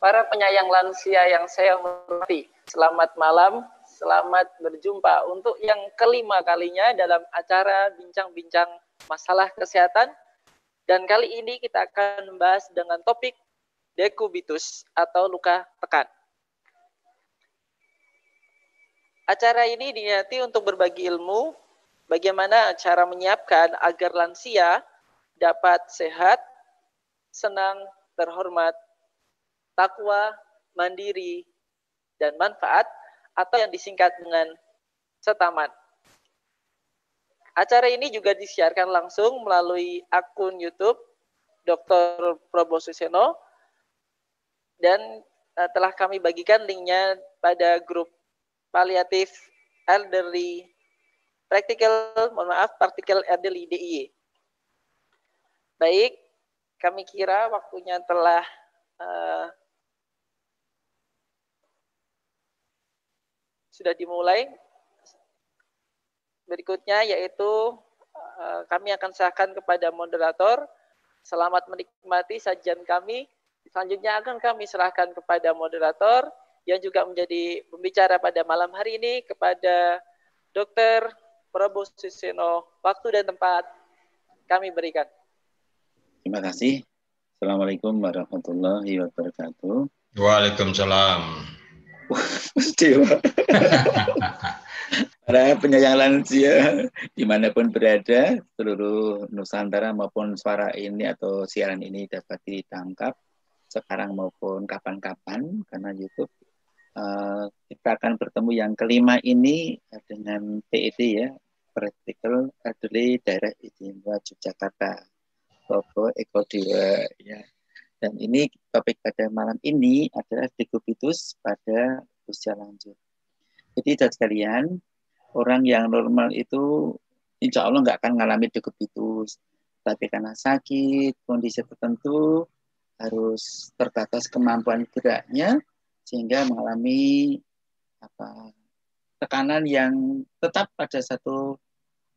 para penyayang lansia yang saya hormati. Selamat malam, selamat berjumpa untuk yang kelima kalinya dalam acara bincang-bincang masalah kesehatan. Dan kali ini kita akan membahas dengan topik dekubitus atau luka tekan. Acara ini diniati untuk berbagi ilmu bagaimana cara menyiapkan agar lansia dapat sehat, senang, terhormat, takwa, mandiri, dan manfaat, atau yang disingkat dengan setaman. Acara ini juga disiarkan langsung melalui akun YouTube Dr. Prabowo Suseno, dan telah kami bagikan linknya pada grup Palliative Elderly Practical Elderly DIY. Baik, kami kira waktunya telah sudah dimulai. Berikutnya yaitu kami akan serahkan kepada moderator. Selamat menikmati sajian kami. Selanjutnya akan kami serahkan kepada moderator yang juga menjadi pembicara pada malam hari ini, kepada Dr. Prabowo Suseno. Waktu dan tempat kami berikan. Terima kasih. Assalamualaikum warahmatullahi wabarakatuh. Waalaikumsalam. Para penyayang lansia dimanapun berada, seluruh Nusantara maupun suara ini atau siaran ini dapat ditangkap sekarang maupun kapan-kapan karena YouTube. Kita akan bertemu yang kelima ini dengan PED ya, Practical Elderly Daerah Istimewa Yogyakarta. Logo Eko Dewa ya. Dan ini topik pada malam ini adalah dekubitus pada usia lanjut. Jadi saudara sekalian, orang yang normal itu insya Allah nggak akan mengalami dekubitus. Tapi karena sakit, kondisi tertentu harus terbatas kemampuan geraknya sehingga mengalami tekanan yang tetap pada satu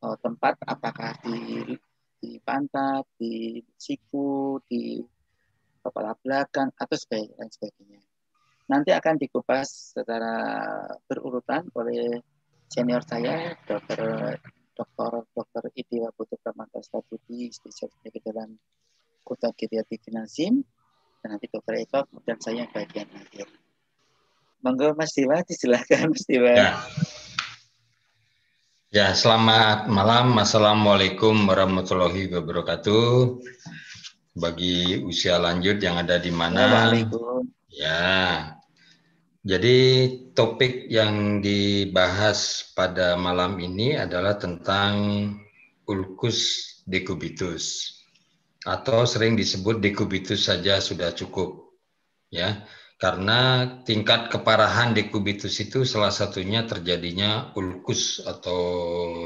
tempat, apakah di pantat, di siku, di kepala belakang, atau sebagainya. Nanti akan dikupas secara berurutan oleh senior saya, Dr. Idiwa Putu Pramanta Studi, spesialis penyakit dalam Kota Geriatrik Nasim, dan nanti Dr. Eko, dan saya bagian akhir. Monggo Mas Dewa, silakan Mas Dewa. Ya, selamat malam. Assalamualaikum warahmatullahi wabarakatuh. Bagi usia lanjut yang ada di mana. Ya. Jadi topik yang dibahas pada malam ini adalah tentang ulcus decubitus atau sering disebut dekubitus saja sudah cukup. Ya. Karena tingkat keparahan dekubitus itu salah satunya terjadinya ulkus atau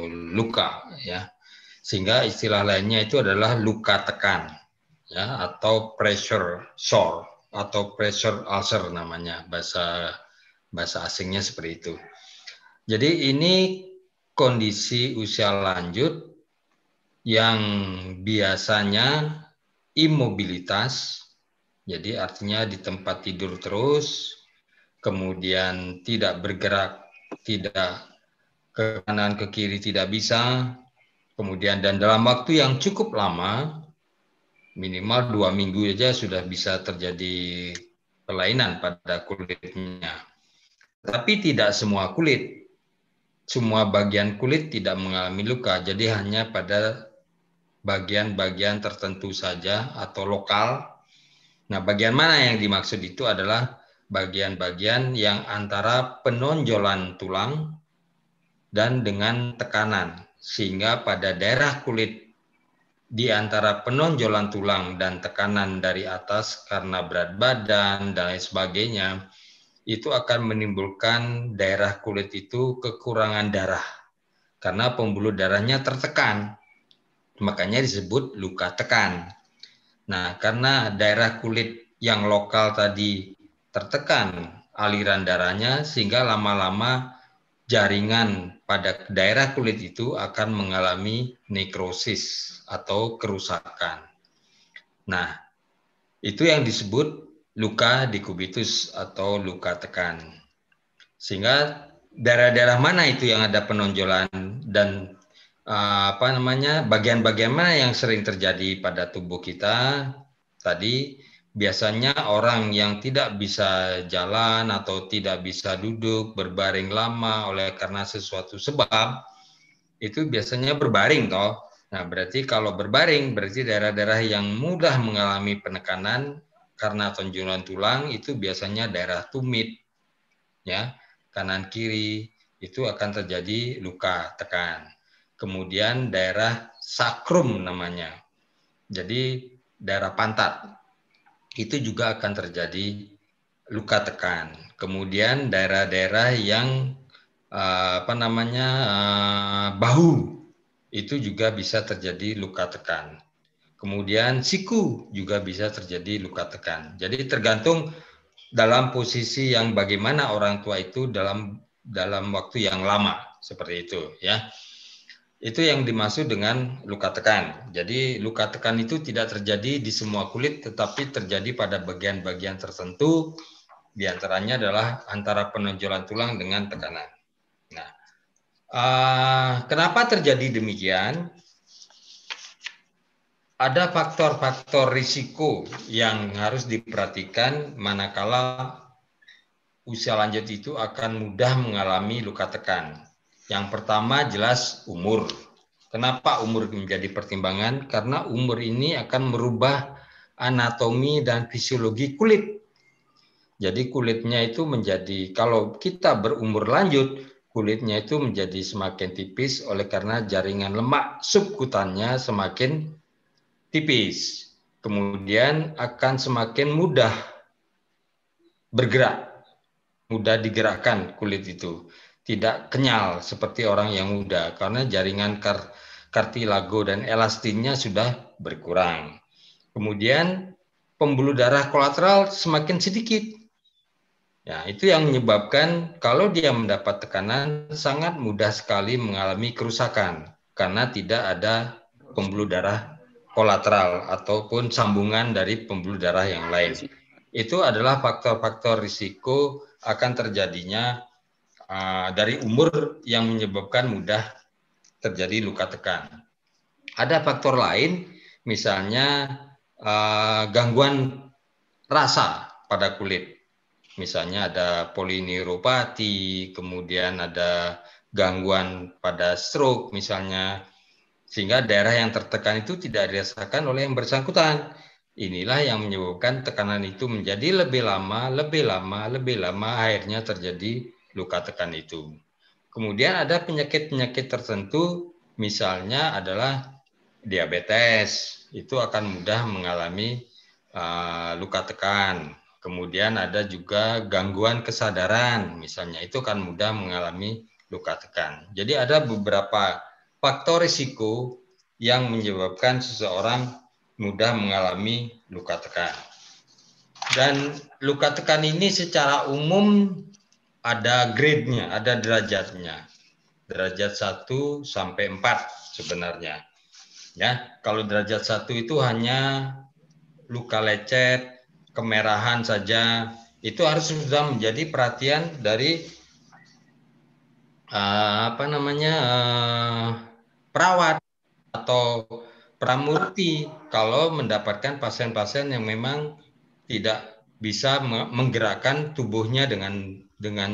luka, ya, sehingga istilah lainnya itu adalah luka tekan, ya, atau pressure sore atau pressure ulcer namanya, bahasa asingnya seperti itu. Jadi ini kondisi usia lanjut yang biasanya imobilitas. Jadi artinya di tempat tidur terus, kemudian tidak bergerak, tidak ke kanan ke kiri tidak bisa, kemudian dan dalam waktu yang cukup lama, minimal 2 minggu saja sudah bisa terjadi kelainan pada kulitnya. Tapi tidak semua kulit, semua bagian kulit tidak mengalami luka, jadi hanya pada bagian-bagian tertentu saja atau lokal. Nah, bagian mana yang dimaksud itu adalah bagian-bagian yang antara penonjolan tulang dan dengan tekanan. Sehingga pada daerah kulit di antara penonjolan tulang dan tekanan dari atas karena berat badan dan lain sebagainya, itu akan menimbulkan daerah kulit itu kekurangan darah. Karena pembuluh darahnya tertekan. Makanya disebut luka tekan. Nah, karena daerah kulit yang lokal tadi tertekan aliran darahnya, sehingga lama-lama jaringan pada daerah kulit itu akan mengalami nekrosis atau kerusakan. Nah, itu yang disebut luka dekubitus atau luka tekan. Sehingga daerah-daerah mana itu yang ada penonjolan dan bagian-bagian mana yang sering terjadi pada tubuh kita tadi. Biasanya orang yang tidak bisa jalan atau tidak bisa duduk berbaring lama oleh karena sesuatu sebab, itu biasanya berbaring toh. Nah, berarti kalau berbaring berarti daerah-daerah yang mudah mengalami penekanan karena tonjolan tulang itu biasanya daerah tumit, ya, kanan kiri itu akan terjadi luka tekan. Kemudian daerah sakrum namanya, jadi daerah pantat itu juga akan terjadi luka tekan. Kemudian daerah-daerah yang bahu itu juga bisa terjadi luka tekan. Kemudian siku juga bisa terjadi luka tekan. Jadi tergantung dalam posisi yang bagaimana orang tua itu dalam waktu yang lama seperti itu, ya. Itu yang dimaksud dengan luka tekan. Jadi luka tekan itu tidak terjadi di semua kulit, tetapi terjadi pada bagian-bagian tertentu. Di antaranya adalah antara penonjolan tulang dengan tekanan. Nah, kenapa terjadi demikian? Ada faktor-faktor risiko yang harus diperhatikan manakala usia lanjut itu akan mudah mengalami luka tekan. Yang pertama jelas umur. Kenapa umur menjadi pertimbangan? Karena umur ini akan merubah anatomi dan fisiologi kulit. Jadi kulitnya itu menjadi, kalau kita berumur lanjut, kulitnya itu menjadi semakin tipis oleh karena jaringan lemak subkutannya semakin tipis. Kemudian akan semakin mudah bergerak, mudah digerakkan kulit itu. Tidak kenyal seperti orang yang muda karena jaringan kartilago dan elastinnya sudah berkurang. Kemudian pembuluh darah kolateral semakin sedikit. Ya, itu yang menyebabkan kalau dia mendapat tekanan sangat mudah sekali mengalami kerusakan karena tidak ada pembuluh darah kolateral ataupun sambungan dari pembuluh darah yang lain. Itu adalah faktor-faktor risiko akan terjadinya dari umur yang menyebabkan mudah terjadi luka tekan. Ada faktor lain, misalnya gangguan rasa pada kulit. Misalnya ada polineuropati, kemudian ada gangguan pada stroke misalnya, sehingga daerah yang tertekan itu tidak dirasakan oleh yang bersangkutan. Inilah yang menyebabkan tekanan itu menjadi lebih lama, akhirnya terjadi luka tekan itu. Kemudian ada penyakit-penyakit tertentu, misalnya adalah diabetes, itu akan mudah mengalami luka tekan. Kemudian ada juga gangguan kesadaran, misalnya itu akan mudah mengalami luka tekan. Jadi ada beberapa faktor risiko yang menyebabkan seseorang mudah mengalami luka tekan. Dan luka tekan ini secara umum ada grade-nya, ada derajatnya. Derajat 1 sampai 4 sebenarnya. Ya, kalau derajat 1 itu hanya luka lecet, kemerahan saja, itu harus sudah menjadi perhatian dari perawat atau pramurti kalau mendapatkan pasien-pasien yang memang tidak bisa menggerakkan tubuhnya dengan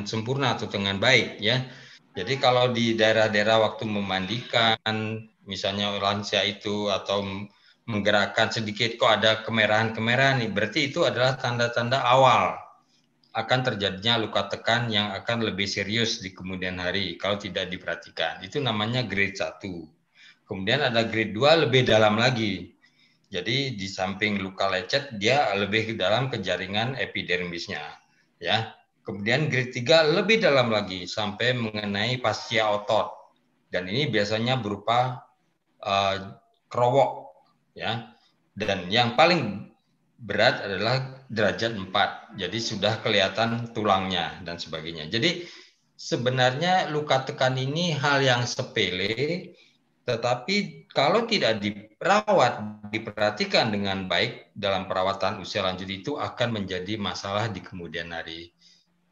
sempurna atau dengan baik, ya. Jadi kalau di daerah-daerah waktu memandikan, misalnya lansia itu atau menggerakkan sedikit kok ada kemerahan-kemerahan, berarti itu adalah tanda-tanda awal akan terjadinya luka tekan yang akan lebih serius di kemudian hari kalau tidak diperhatikan. Itu namanya grade 1. Kemudian ada grade 2 lebih dalam lagi. Jadi di samping luka lecet dia lebih ke dalam ke jaringan epidermisnya, ya. Kemudian grade 3 lebih dalam lagi sampai mengenai fascia otot. Dan ini biasanya berupa kerowok, ya. Dan yang paling berat adalah derajat 4. Jadi sudah kelihatan tulangnya dan sebagainya. Jadi sebenarnya luka tekan ini hal yang sepele, tetapi kalau tidak dirawat, diperhatikan dengan baik dalam perawatan usia lanjut itu akan menjadi masalah di kemudian hari.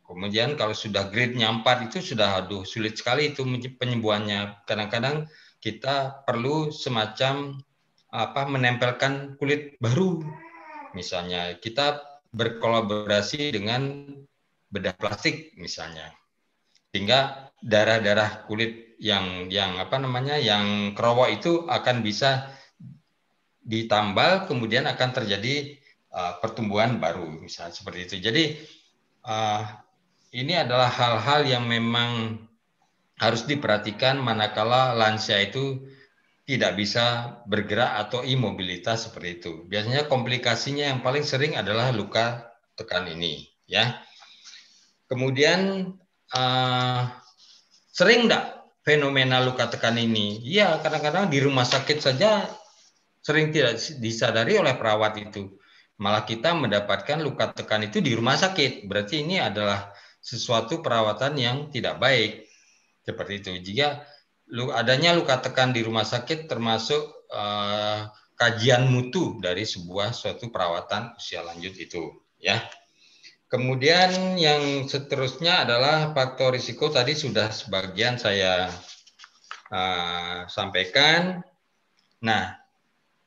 Kemudian kalau sudah grade-nya 4 itu sudah sulit sekali itu penyembuhannya. Kadang-kadang kita perlu semacam menempelkan kulit baru. Misalnya kita berkolaborasi dengan bedah plastik misalnya. Sehingga darah-darah kulit yang kerowo itu akan bisa ditambal, kemudian akan terjadi pertumbuhan baru misalnya seperti itu. Jadi ini adalah hal-hal yang memang harus diperhatikan manakala lansia itu tidak bisa bergerak atau imobilitas seperti itu. Biasanya komplikasinya yang paling sering adalah luka tekan ini, ya. Kemudian sering enggak fenomena luka tekan ini? Ya, kadang-kadang di rumah sakit saja sering tidak disadari oleh perawat itu. Malah kita mendapatkan luka tekan itu di rumah sakit. Berarti ini adalah sesuatu perawatan yang tidak baik. Seperti itu. Jika adanya luka tekan di rumah sakit termasuk kajian mutu dari suatu perawatan usia lanjut itu, ya. Kemudian yang seterusnya adalah faktor risiko, tadi sudah sebagian saya sampaikan. Nah,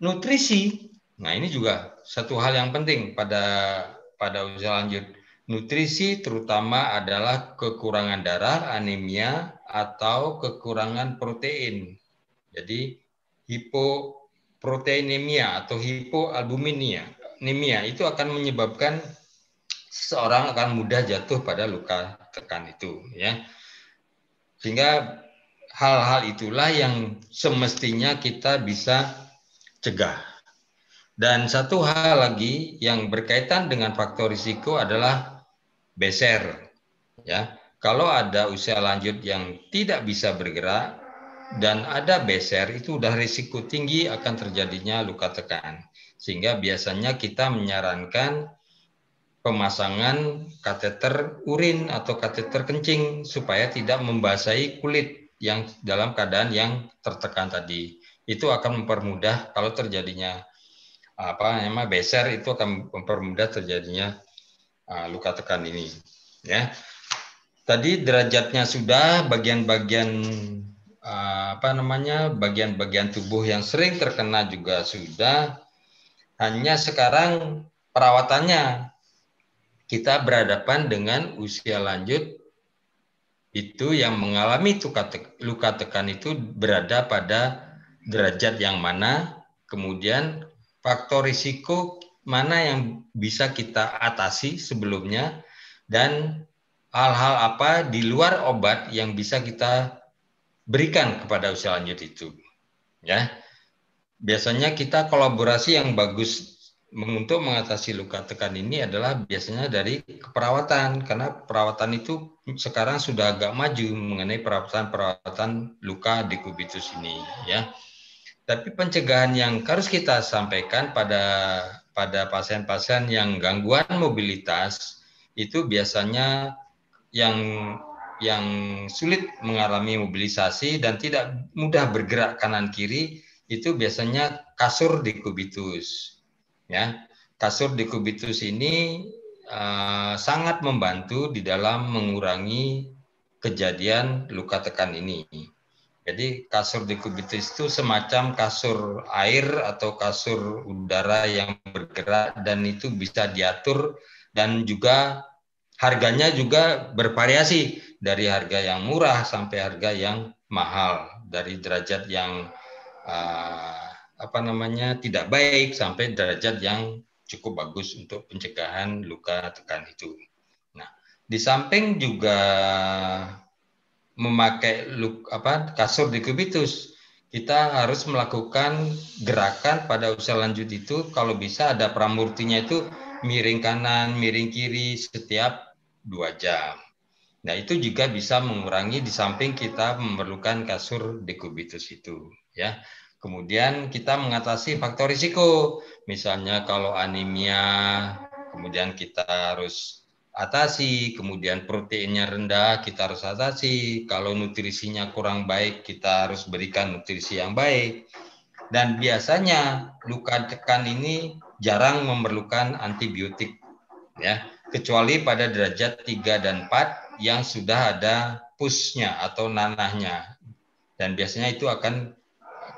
nutrisi, nah ini juga satu hal yang penting pada usia lanjut. Nutrisi terutama adalah kekurangan darah, anemia, atau kekurangan protein. Jadi hipoproteinemia atau hipoalbuminemia itu akan menyebabkan seseorang akan mudah jatuh pada luka tekan itu, ya. Sehingga hal-hal itulah yang semestinya kita bisa cegah. Dan satu hal lagi yang berkaitan dengan faktor risiko adalah beser, ya. Kalau ada usia lanjut yang tidak bisa bergerak dan ada beser, itu udah risiko tinggi akan terjadinya luka tekan. Sehingga biasanya kita menyarankan pemasangan kateter urin atau kateter kencing supaya tidak membasahi kulit yang dalam keadaan yang tertekan tadi. Itu akan mempermudah kalau terjadinya beser, itu akan mempermudah terjadinya luka tekan ini, ya. Tadi derajatnya sudah, bagian-bagian bagian-bagian tubuh yang sering terkena juga sudah. Hanya sekarang perawatannya, kita berhadapan dengan usia lanjut itu yang mengalami luka tekan itu berada pada derajat yang mana, kemudian faktor risiko mana yang bisa kita atasi sebelumnya, dan hal-hal apa di luar obat yang bisa kita berikan kepada usia lanjut itu, ya. Biasanya kita kolaborasi yang bagus untuk mengatasi luka tekan ini adalah biasanya dari keperawatan, karena perawatan itu sekarang sudah agak maju mengenai perawatan luka dekubitus ini, ya. Tapi pencegahan yang harus kita sampaikan pada pasien-pasien yang gangguan mobilitas itu biasanya yang sulit mengalami mobilisasi dan tidak mudah bergerak kanan kiri, itu biasanya kasur dekubitus, ya. Kasur dekubitus ini sangat membantu di dalam mengurangi kejadian luka tekan ini. Jadi kasur dekubitus itu semacam kasur air atau kasur udara yang bergerak dan itu bisa diatur, dan juga harganya juga bervariasi dari harga yang murah sampai harga yang mahal, dari derajat yang tidak baik sampai derajat yang cukup bagus untuk pencegahan luka tekan itu. Nah, di samping juga memakai kasur dekubitus, kita harus melakukan gerakan pada usia lanjut itu, kalau bisa ada pramurtinya itu miring kanan, miring kiri setiap 2 jam. Nah, itu juga bisa mengurangi di samping kita memerlukan kasur dekubitus itu, ya. Kemudian kita mengatasi faktor risiko, misalnya kalau anemia, kemudian kita harus atasi, kemudian proteinnya rendah kita harus atasi, kalau nutrisinya kurang baik kita harus berikan nutrisi yang baik. Dan biasanya luka tekan ini jarang memerlukan antibiotik, ya, kecuali pada derajat 3 dan 4 yang sudah ada pusnya atau nanahnya. Dan biasanya itu akan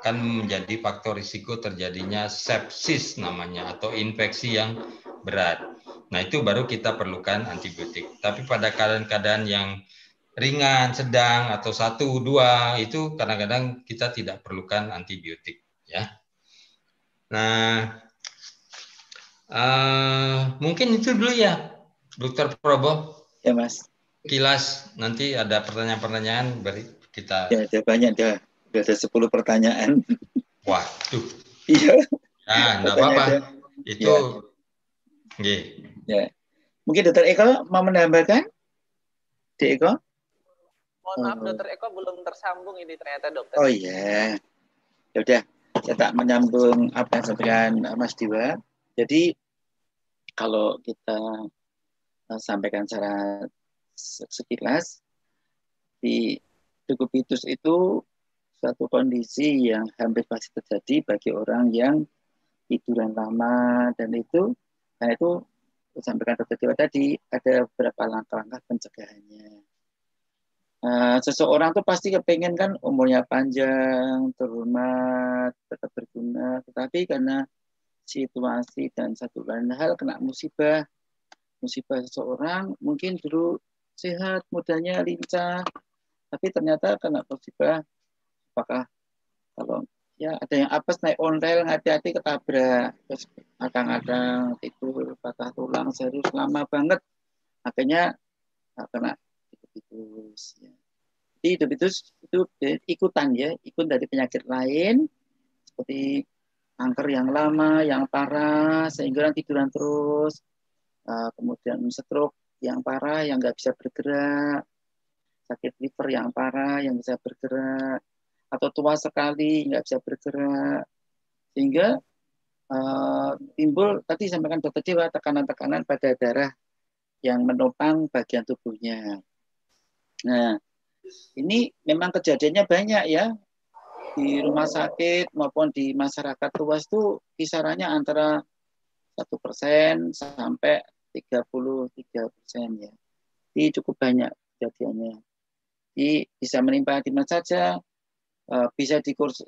menjadi faktor risiko terjadinya sepsis namanya, atau infeksi yang berat. Nah, itu baru kita perlukan antibiotik. Tapi pada keadaan-keadaan yang ringan, sedang, atau 1, 2, itu kadang-kadang kita tidak perlukan antibiotik, ya. Nah, mungkin itu dulu ya, Dokter Probo. Ya, Mas. Kilas, nanti ada pertanyaan-pertanyaan beri kita. Ya, ada banyak, udah ada 10 pertanyaan. Waduh. Iya. Nah, enggak apa-apa. Itu ya. Ya. Mungkin Dokter Eko mau menambahkan? Dokter Eko? Mohon maaf, Dokter Eko belum tersambung ini ternyata, Dokter. Oh iya. Ya udah, saya tak menyambung apa yang disampaikan Mas Diwa. Jadi kalau kita sampaikan secara sekilas, di dekubitus itu suatu kondisi yang hampir pasti terjadi bagi orang yang tiduran lama, dan itu karena itu disampaikan Dokter Dewa tadi ada beberapa langkah-langkah pencegahannya. Seseorang tuh pasti kepengen kan umurnya panjang, terhormat, tetap berguna, tetapi karena situasi dan satu lain hal kena musibah seseorang mungkin dulu sehat, mudanya lincah, tapi ternyata kena musibah, apakah kalau ya ada yang apes naik ontel, hati-hati ketabrak, terus kadang-kadang tidur patah tulang serius lama banget, akhirnya kena diabetes. Ya. Jadi diabetes itu ikutan ya, ikut dari penyakit lain seperti kanker yang lama, yang parah, sehingga tiduran terus, kemudian stroke yang parah, yang nggak bisa bergerak, sakit liver yang parah, yang bisa bergerak, atau tua sekali nggak bisa bergerak, sehingga timbul tadi sampaikan Dokter Dewa tekanan-tekanan pada darah yang menopang bagian tubuhnya. Nah, ini memang kejadiannya banyak ya di rumah sakit maupun di masyarakat luas tuh kisarannya antara 1% sampai 33% ya. Ini cukup banyak kejadiannya. Jadi bisa menimpa di mana saja. Bisa di kursi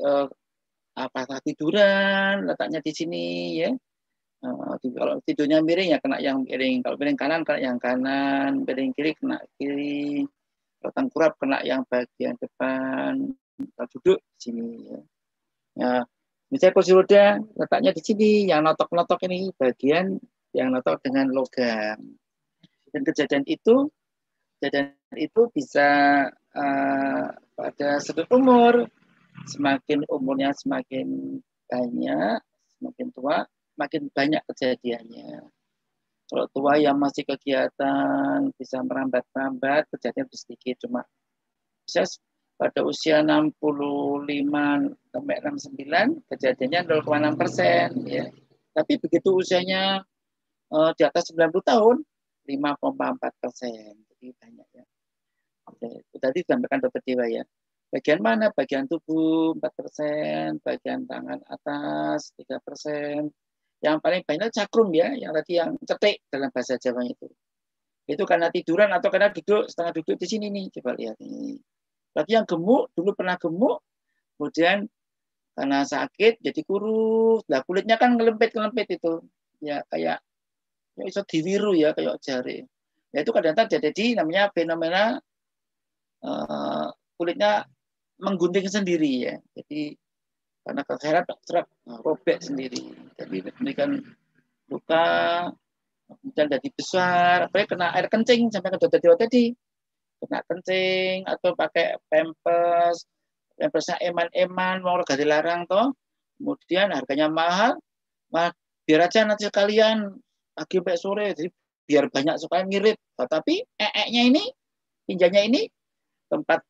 apakah tiduran letaknya di sini ya, kalau tidurnya miring ya kena yang miring, kalau miring kanan kena yang kanan, miring kiri kena kiri, kalau tengkurap kena yang bagian depan, kalau duduk di sini ya. Nah, misalnya kursi roda letaknya di sini, yang notok-notok ini bagian yang notok dengan logam, dan kejadian itu bisa pada sudut umur. Semakin umurnya semakin banyak, semakin tua, makin banyak kejadiannya. Kalau tua yang masih kegiatan, bisa merambat-rambat, kejadian sedikit. Cuma bisa pada usia 65 sampai 69, kejadiannya 0,6%. Ya. Tapi begitu usianya di atas 90 tahun, 5,4%. Jadi banyak ya. Oke, tadi disampaikan Dokter Dewa ya. Bagian mana? Bagian tubuh 4%, bagian tangan atas 3%. Yang paling banyak cakrum ya, yang tadi yang cetek dalam bahasa Jawa itu. Itu karena tiduran atau karena duduk, setengah duduk di sini nih, coba lihat ini. Lagi yang gemuk, dulu pernah gemuk, kemudian karena sakit jadi kurus. Nah, kulitnya kan ngelempit-ngelempit itu. Ya kayak ya bisa diwiru ya, kayak jari. Ya itu kadang-kadang jadi namanya fenomena kulitnya menggunting sendiri ya. Jadi karena kesehatan robek sendiri. Jadi demikian luka, kemudian jadi besar, apalagi kena air kencing sampai ke Dokter Dewa tadi. Kena kencing atau pakai pampersnya eman-eman, mau gak dilarang toh. Kemudian harganya mahal, biar aja nanti sekalian pagi sampai sore, jadi biar banyak supaya mirip. Tapi nya ini, pinjanya ini tempat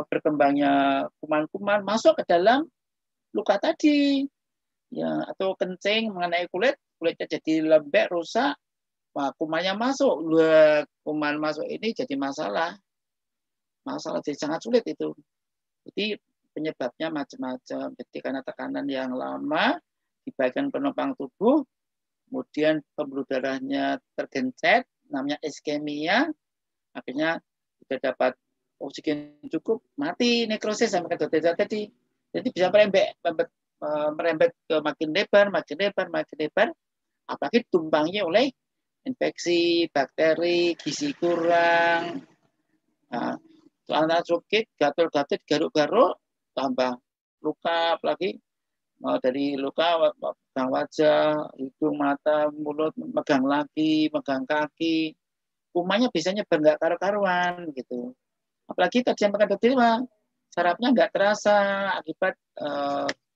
berkembangnya kuman-kuman masuk ke dalam luka tadi ya, atau kencing mengenai kulitnya jadi lembek, rusak, kumannya masuk. Kuman masuk ini jadi masalah jadi sangat sulit itu. Jadi penyebabnya macam-macam. Jadi karena tekanan yang lama di bagian penopang tubuh, kemudian pembuluh darahnya tergencet, namanya iskemia, akhirnya tidak dapat oksigen cukup, mati, nekrosis sama kata tadi. Jadi bisa merembet ke makin lebar, apalagi tumpangi oleh infeksi, bakteri, gizi kurang, celana cukit, gatal-gatal, garuk-garuk, tambah luka, apalagi dari luka megang wajah, hidung, mata, mulut, megang lagi, megang kaki, kumannya bisa nyebar nggak karu-karuan gitu. Apalagi tadi yang makan tadi sarafnya nggak terasa akibat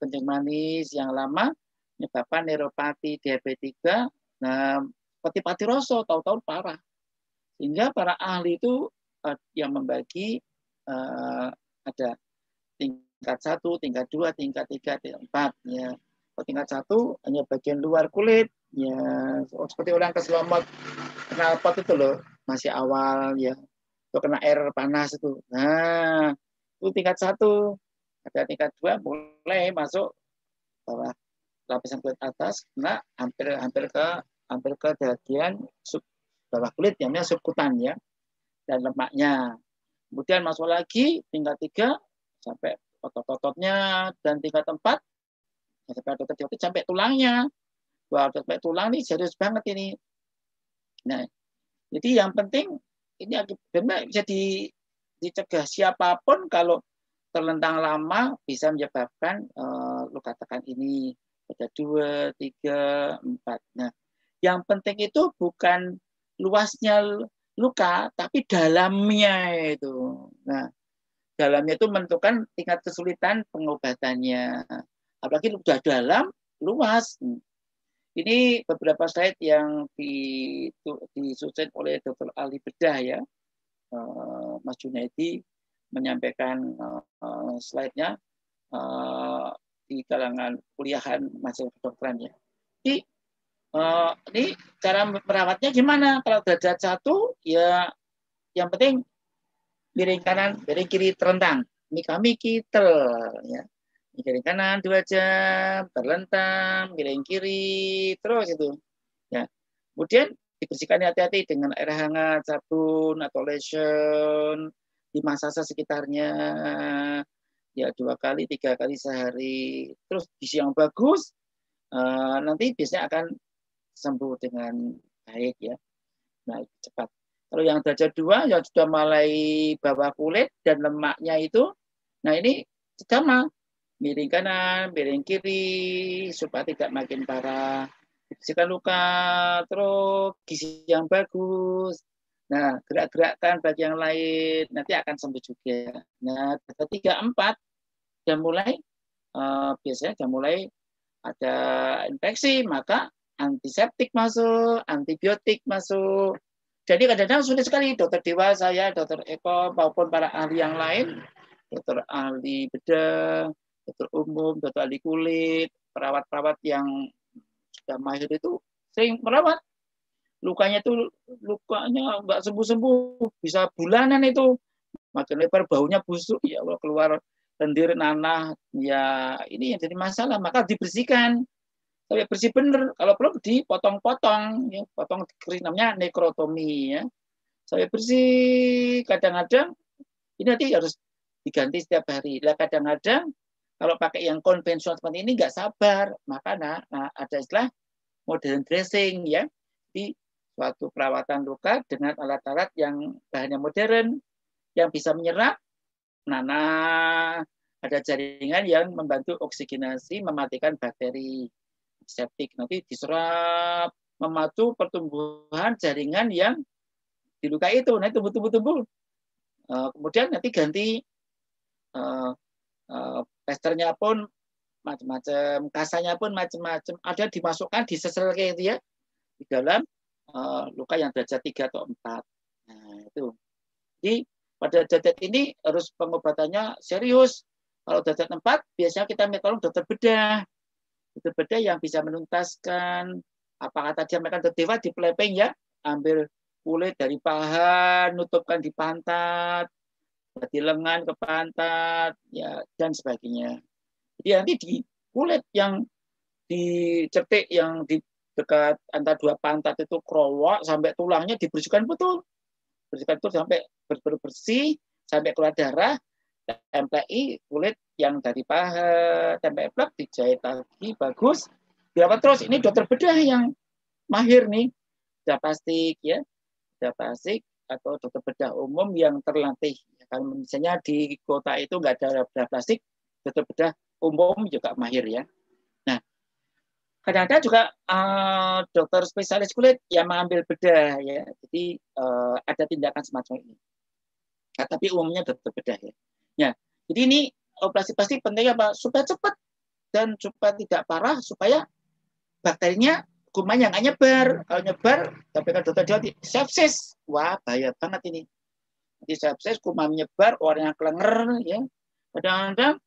kencing manis yang lama menyebabkan neuropati diabetika. Nah, pati roso tahu-tahu parah. Sehingga para ahli itu yang membagi ada tingkat 1, tingkat 2, tingkat 3, tingkat 4 ya. Tingkat 1 hanya bagian luar kulit ya, seperti orang keselomot knalpot itu loh, masih awal ya. Itu kena air panas itu. Nah, itu tingkat 1. Ada tingkat 2 mulai masuk bawah lapisan kulit atas, kena hampir ke bagian bawah kulit yang namanya subkutan ya, dan lemaknya. Kemudian masuk lagi tingkat 3 sampai otot-ototnya, dan tingkat 4 sampai otot-otot sampai tulangnya. Wah, sampai tulang nih serius banget ini. Nah, jadi yang penting ini benar bisa dicegah. Siapapun kalau terlentang lama bisa menyebabkan luka tekan ini. Ada 2, 3, 4. Nah, yang penting itu bukan luasnya luka, tapi dalamnya itu. Nah, dalamnya itu menentukan tingkat kesulitan pengobatannya. Apalagi sudah dalam, luas. Ini beberapa slide yang disusun oleh Dr. Ali Bedah ya. Mas Junaidi menyampaikan slide-nya di kalangan kuliahan mahasiswa kedokteran ya. Jadi ini cara merawatnya gimana? Kalau derajat 1 ya yang penting miring kanan, miring kiri terlentang. Mika-miki ya. Miring kanan 2 jam, terlentang, miring kiri, terus itu. Ya. Kemudian dibersihkan hati-hati dengan air hangat, sabun atau lotion, dimasase sekitarnya ya 2 kali, 3 kali sehari. Terus gizi yang bagus nanti biasanya akan sembuh dengan baik ya. Nah, cepat. Kalau yang derajat 2 yang sudah mulai bawah kulit dan lemaknya itu, nah ini sama, miring kanan, miring kiri supaya tidak makin parah. Bersihkan luka, terus gizi yang bagus. Nah, gerak-gerakkan bagian yang lain, nanti akan sembuh juga. Nah, 3, 4 sudah mulai biasanya sudah mulai ada infeksi, maka antiseptik masuk, antibiotik masuk. Jadi kadang-kadang sulit sekali dokter Dewa, saya, dokter Eko, maupun para ahli yang lain, dokter ahli bedah, dokter umum, dokter ahli kulit, perawat-perawat yang sudah mahir itu sering merawat. Lukanya nggak sembuh-sembuh, bisa bulanan itu. Makin lebar, baunya busuk, ya Allah, keluar lendir, nanah, ya ini yang jadi masalah, maka dibersihkan. Sampai bersih benar, kalau perlu dipotong-potong, ya, potong namanya nekrotomi ya. Sampai bersih, kadang-kadang ini nanti harus diganti setiap hari. Lah kadang-kadang kalau pakai yang konvensional seperti ini nggak sabar, maka ada istilah modern dressing ya. Di suatu perawatan luka dengan alat-alat yang bahannya modern, yang bisa menyerap, ada jaringan yang membantu oksigenasi, mematikan bakteri. Septik nanti diserap, memacu pertumbuhan jaringan yang di luka itu, nanti tumbuh. Kemudian nanti ganti plasternya pun macam-macam, kasanya pun macam-macam, ada dimasukkan di sesel kayak itu ya di dalam luka yang derajat 3 atau 4. Nah itu. Jadi pada derajat ini harus pengobatannya serius. Kalau derajat 4 biasanya kita tolong dokter bedah. Dokter bedah yang bisa menuntaskan apakah tadi mereka Dewa di plepeng ya, ambil kulit dari paha, nutupkan di pantat, di lengan ke pantat, ya dan sebagainya. Jadi nanti di kulit yang dicetik yang di dekat antara dua pantat itu kerowak sampai tulangnya dibersihkan betul. Bersihkan betul sampai bersih, sampai keluar darah, tempelai kulit yang dari paha, tempel plak, dijahit lagi, bagus. Dirawat terus. Ini dokter bedah yang mahir nih. Bedah plastik ya. Bedah plastik atau dokter bedah umum yang terlatih. Kalau misalnya di kota itu nggak ada bedah plastik, dokter bedah umum juga mahir ya. Nah, kadang-kadang juga dokter spesialis kulit yang mengambil bedah ya. Jadi ada tindakan semacam ini. Nah, tapi umumnya dokter bedah ya. Ya, jadi ini operasi plastik penting apa? Supaya cepat dan supaya tidak parah, supaya bakterinya kuman yang nggak nyebar. Kalau nyebar, tapi kan dokter dia sepsis. Wah, bahaya banget ini. Di sepsis, kuman menyebar, warnanya kelenger ya. Kadang-kadang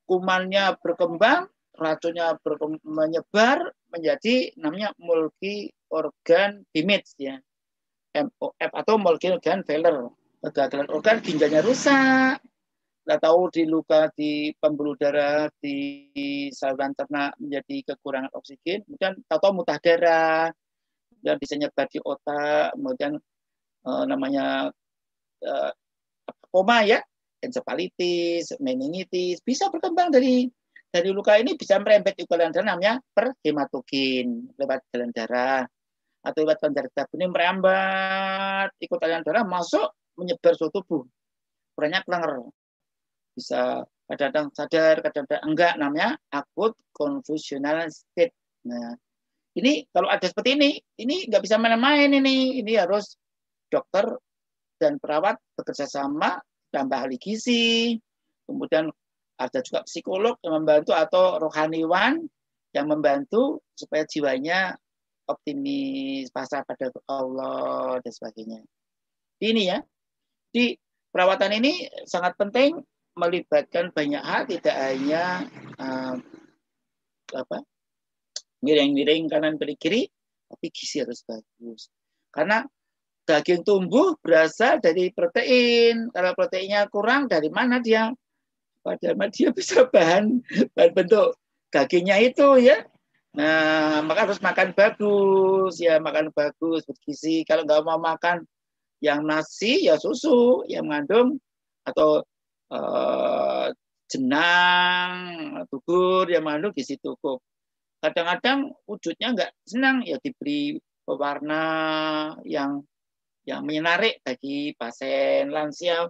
kumannya berkembang, racunnya menyebar menjadi namanya multi organ damage ya. MOF atau multi organ failure. Kegagalan organ, ginjalnya rusak. Kita tahu di luka di pembuluh darah, di saluran ternak menjadi kekurangan oksigen, kemudian tahu-tahu muntah darah, dan bisa nyebar di otak, kemudian namanya koma ya, encephalitis, meningitis, bisa berkembang dari luka ini bisa merembet ke jalan darah namanya perhematogen lewat jalan darah atau lewat pancar ini merambat ikut aliran darah masuk menyebar seluruh tubuh. Ukurannya kelenger. Bisa kadang-kadang sadar, kadang-kadang enggak, namanya akut confusional state. Nah, ini kalau ada seperti ini nggak bisa main-main ini harus dokter dan perawat bekerja sama, tambah ahli gizi, kemudian ada juga psikolog yang membantu atau rohaniwan yang membantu supaya jiwanya optimis, pasrah pada Allah dan sebagainya. Ini ya, di perawatan ini sangat penting melibatkan banyak hal, tidak hanya miring-miring kanan kiri, tapi gizi harus bagus. Karena daging tumbuh berasal dari protein. Kalau proteinnya kurang, dari mana dia? Padahal dia bisa bahan bentuk dagingnya itu ya. Nah, maka harus makan bagus ya, makan bagus bergizi. Kalau nggak mau makan yang nasi ya susu yang mengandung atau jenang, tubur yang mengandung gizi cukup. Kadang-kadang wujudnya nggak senang ya diberi pewarna yang menarik bagi pasien lansia.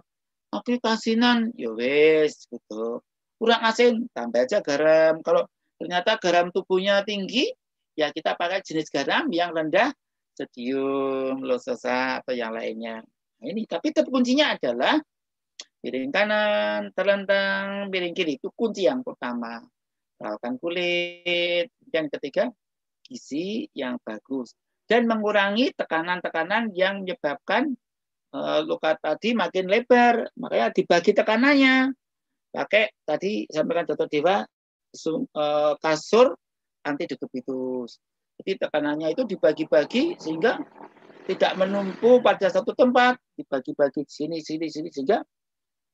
Oke, kasinan, ya wes gitu. Kurang asin, tambah aja garam. Kalau ternyata garam tubuhnya tinggi, ya kita pakai jenis garam yang rendah sodium, lososa atau yang lainnya. Nah, ini tapi kuncinya adalah piring kanan terlentang, piring kiri itu kunci yang pertama. Perawatan kulit, dan ketiga gizi yang bagus dan mengurangi tekanan-tekanan yang menyebabkan luka tadi makin lebar. Makanya dibagi tekanannya. Pakai tadi sampaikan Dr. Dewa kasur anti decubitus. Jadi tekanannya itu dibagi-bagi sehingga tidak menumpuk pada satu tempat, dibagi-bagi sini sehingga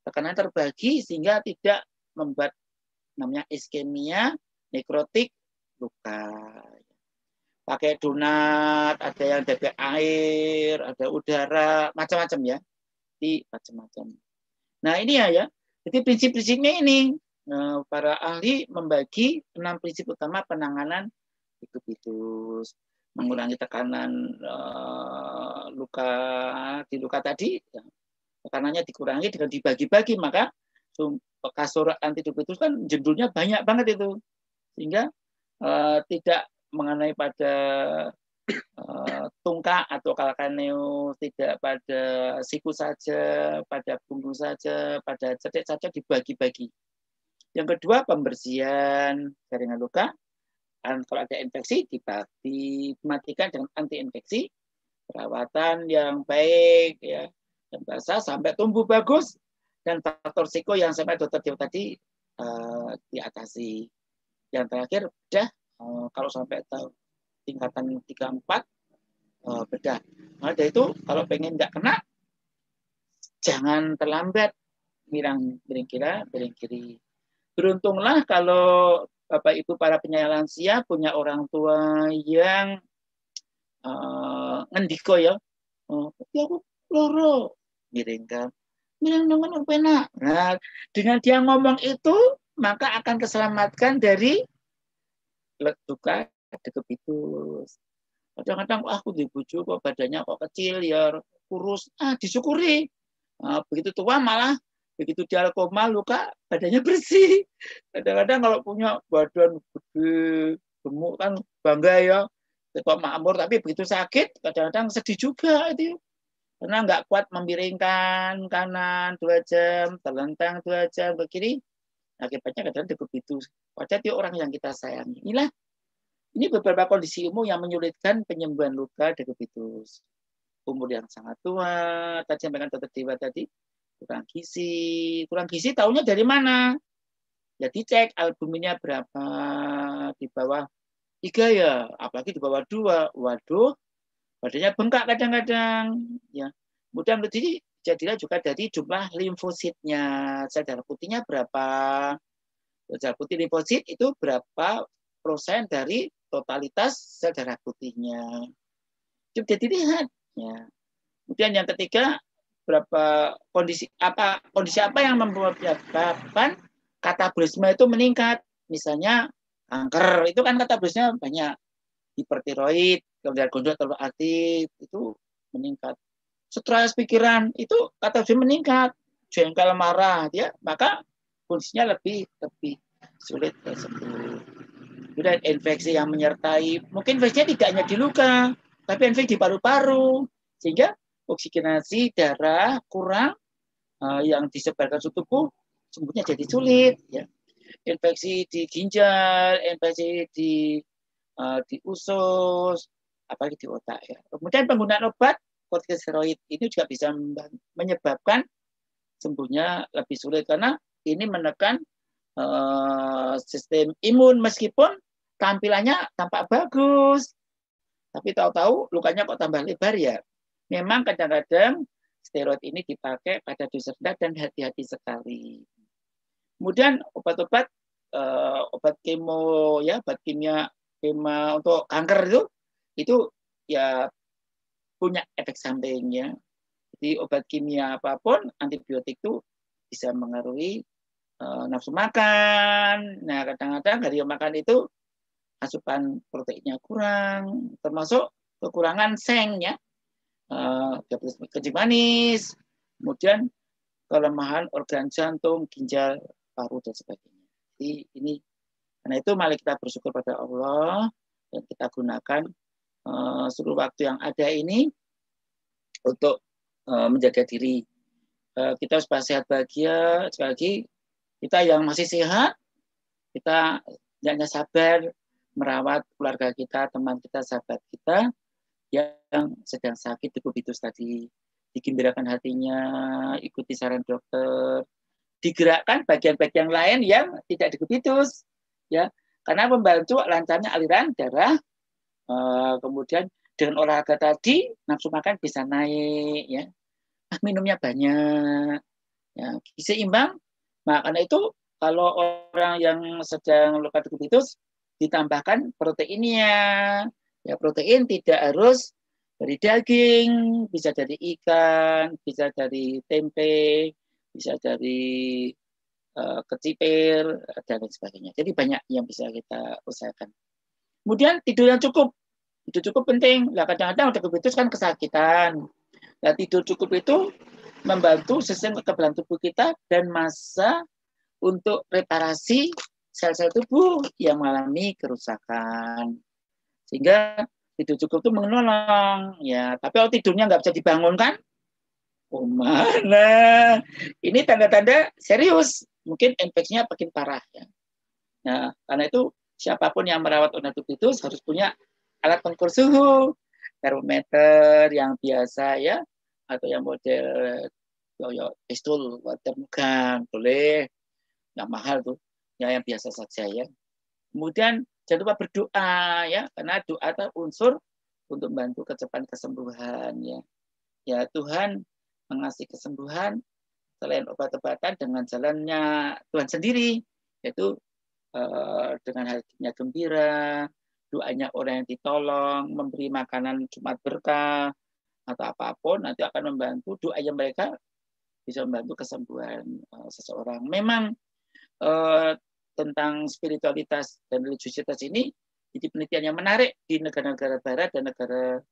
tekanan terbagi sehingga tidak membuat namanya iskemia, nekrotik, luka. Pakai donat, ada yang dari air, ada udara, macam-macam ya. Di macam-macam. Nah, ini ya. Jadi prinsip-prinsipnya ini para ahli membagi 6 prinsip utama penanganan decubitus. Mengurangi tekanan luka di luka tadi, ya, tekanannya dikurangi dengan dibagi-bagi, maka kasur anti decubitus kan jendulnya banyak banget itu. Sehingga tidak mengenai pada tungkak atau kalkaneo, tidak pada siku saja, pada punggung saja, pada cetek saja, dibagi-bagi. Yang kedua, pembersihan jaringan luka. Dan kalau ada infeksi, dimatikan dengan anti infeksi, perawatan yang baik ya, dan basah sampai tumbuh bagus, dan faktor risiko yang sampai Dr. Dewa tadi diatasi. Yang terakhir, bedah. Kalau sampai tingkatan 3-4 bedah. Nah, dari itu kalau pengen nggak kena, jangan terlambat. miring kiri. Beruntunglah kalau Bapak Ibu para penyandang lansia punya orang tua yang ngendiko ya. Aku loro miringkan. Miring dengan penak. Nah, dengan dia ngomong itu maka akan keselamatkan dari duka degepitus. Kadang-kadang aku dibujuk kok badannya kok kecil ya kurus, disyukuri. Begitu tua malah begitu dia koma luka badannya bersih. Kadang-kadang kalau punya badan gede gemuk kan bangga ya, kok makmur, tapi begitu sakit kadang-kadang sedih juga itu. Karena nggak kuat memiringkan kanan 2 jam, terlentang 2 jam ke kiri, akibatnya kadang degepitus. Padahal dia orang yang kita sayangi. Ini beberapa kondisi umum yang menyulitkan penyembuhan luka degepitus. Umur yang sangat tua, tadi sampaikan Dr. Dewa tadi, kurang gizi tahunya dari mana? Ya dicek albuminnya berapa, di bawah 3 ya, apalagi di bawah 2. Waduh, badannya bengkak kadang-kadang. Ya, kemudian jadilah juga dari jumlah limfositnya, sel darah putihnya berapa. Sel darah putih limfosit itu berapa persen dari totalitas sel darah putihnya. Coba dilihat. Ya. Kemudian yang ketiga, berapa kondisi apa yang menyebabkan katabolisme itu meningkat. Misalnya kanker, itu kan katabolisme banyak. Hipertiroid, kemudian gonjol terlalu aktif, itu meningkat. Stres pikiran, itu katabolisme meningkat. Jengkel marah, ya, maka fungsinya lebih sulit tersebut. Kemudian infeksi yang menyertai, mungkin infeksinya tidak hanya di luka, tapi infeksi di paru-paru, sehingga oksigenasi darah kurang, yang disebarkan ke tubuh, sembuhnya jadi sulit. Ya. Infeksi di ginjal, infeksi di usus, apalagi di otak. Ya. Kemudian penggunaan obat kortikosteroid ini juga bisa menyebabkan sembuhnya lebih sulit, karena ini menekan sistem imun, meskipun tampilannya tampak bagus, tapi tahu-tahu lukanya kok tambah lebar ya. Memang kadang-kadang steroid ini dipakai pada dosis rendah dan hati-hati sekali. Kemudian obat-obat obat kemo ya, obat kimia untuk kanker itu ya punya efek sampingnya. Jadi obat kimia apapun, antibiotik itu bisa mengaruhi nafsu makan. Nah, kadang-kadang dari makan itu asupan proteinnya kurang, termasuk kekurangan seng ya, kencing manis, kemudian kelemahan organ jantung, ginjal, paru dan sebagainya. Jadi ini, karena itu mari kita bersyukur pada Allah dan kita gunakan seluruh waktu yang ada ini untuk menjaga diri. Kita supaya sehat bahagia. Sekali lagi, kita yang masih sehat, kita hanya sabar merawat keluarga kita, teman kita, sahabat kita yang sedang sakit degepitus tadi. Digembirakan hatinya, ikuti saran dokter, digerakkan bagian-bagian lain yang tidak degepitus, ya, karena membantu lancarnya aliran darah. Kemudian dengan olahraga tadi, nafsu makan bisa naik, ya. Minumnya banyak, ya, gizi imbang. Nah, karena itu kalau orang yang sedang luka degepitus ditambahkan proteinnya. Ya, protein tidak harus dari daging, bisa dari ikan, bisa dari tempe, bisa dari kecipir dan lain sebagainya. Jadi banyak yang bisa kita usahakan. Kemudian tidur yang cukup. Tidur cukup penting. Nah, kadang-kadang degepitus kan kesakitan. Nah, tidur cukup itu membantu sistem kekebalan tubuh kita dan masa untuk reparasi sel-sel tubuh yang mengalami kerusakan. Sehingga tidur cukup itu menolong. Ya, tapi kalau tidurnya nggak bisa dibangunkan, oh mana? Ini tanda-tanda serius. Mungkin infeksinya makin parah. Ya. Nah, karena itu siapapun yang merawat degepitus harus punya alat pengukur suhu, termometer yang biasa ya, atau yang model pistol termogan, boleh, nggak mahal tuh, ya yang biasa saja ya. Kemudian jangan lupa berdoa ya, karena doa itu unsur untuk membantu kecepatan kesembuhan ya. Ya, Tuhan mengasih kesembuhan selain obat-obatan dengan jalannya Tuhan sendiri, yaitu dengan hatinya gembira, doanya orang yang ditolong, memberi makanan Jumat berkah atau apapun, nanti akan membantu doanya mereka bisa membantu kesembuhan seseorang. Memang tentang spiritualitas dan religiositas ini jadi penelitian yang menarik di negara-negara barat dan negara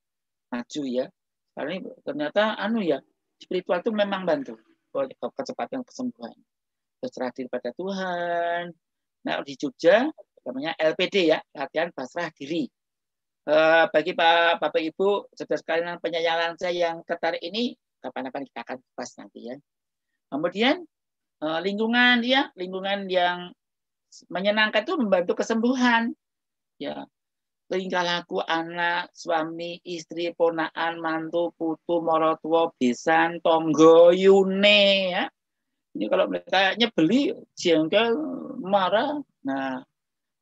maju ya. Karena ternyata spiritual itu memang bantu kecepatan kesembuhan. Berserah diri pada Tuhan. Nah, di Jogja namanya LPD ya, latihan pasrah diri. Bagi Bapak Ibu, saudara sekalian penyayang saya yang tertarik ini, kapan-kapan kita akan bahas nanti ya. Kemudian lingkungan yang menyenangkan itu membantu kesembuhan. Ya, tingkah laku anak, suami, istri, ponakan, mantu, putu, morotuo, besan, tonggo, yune ya. Ini kalau mereka nyebeli, jengkel, marah, nah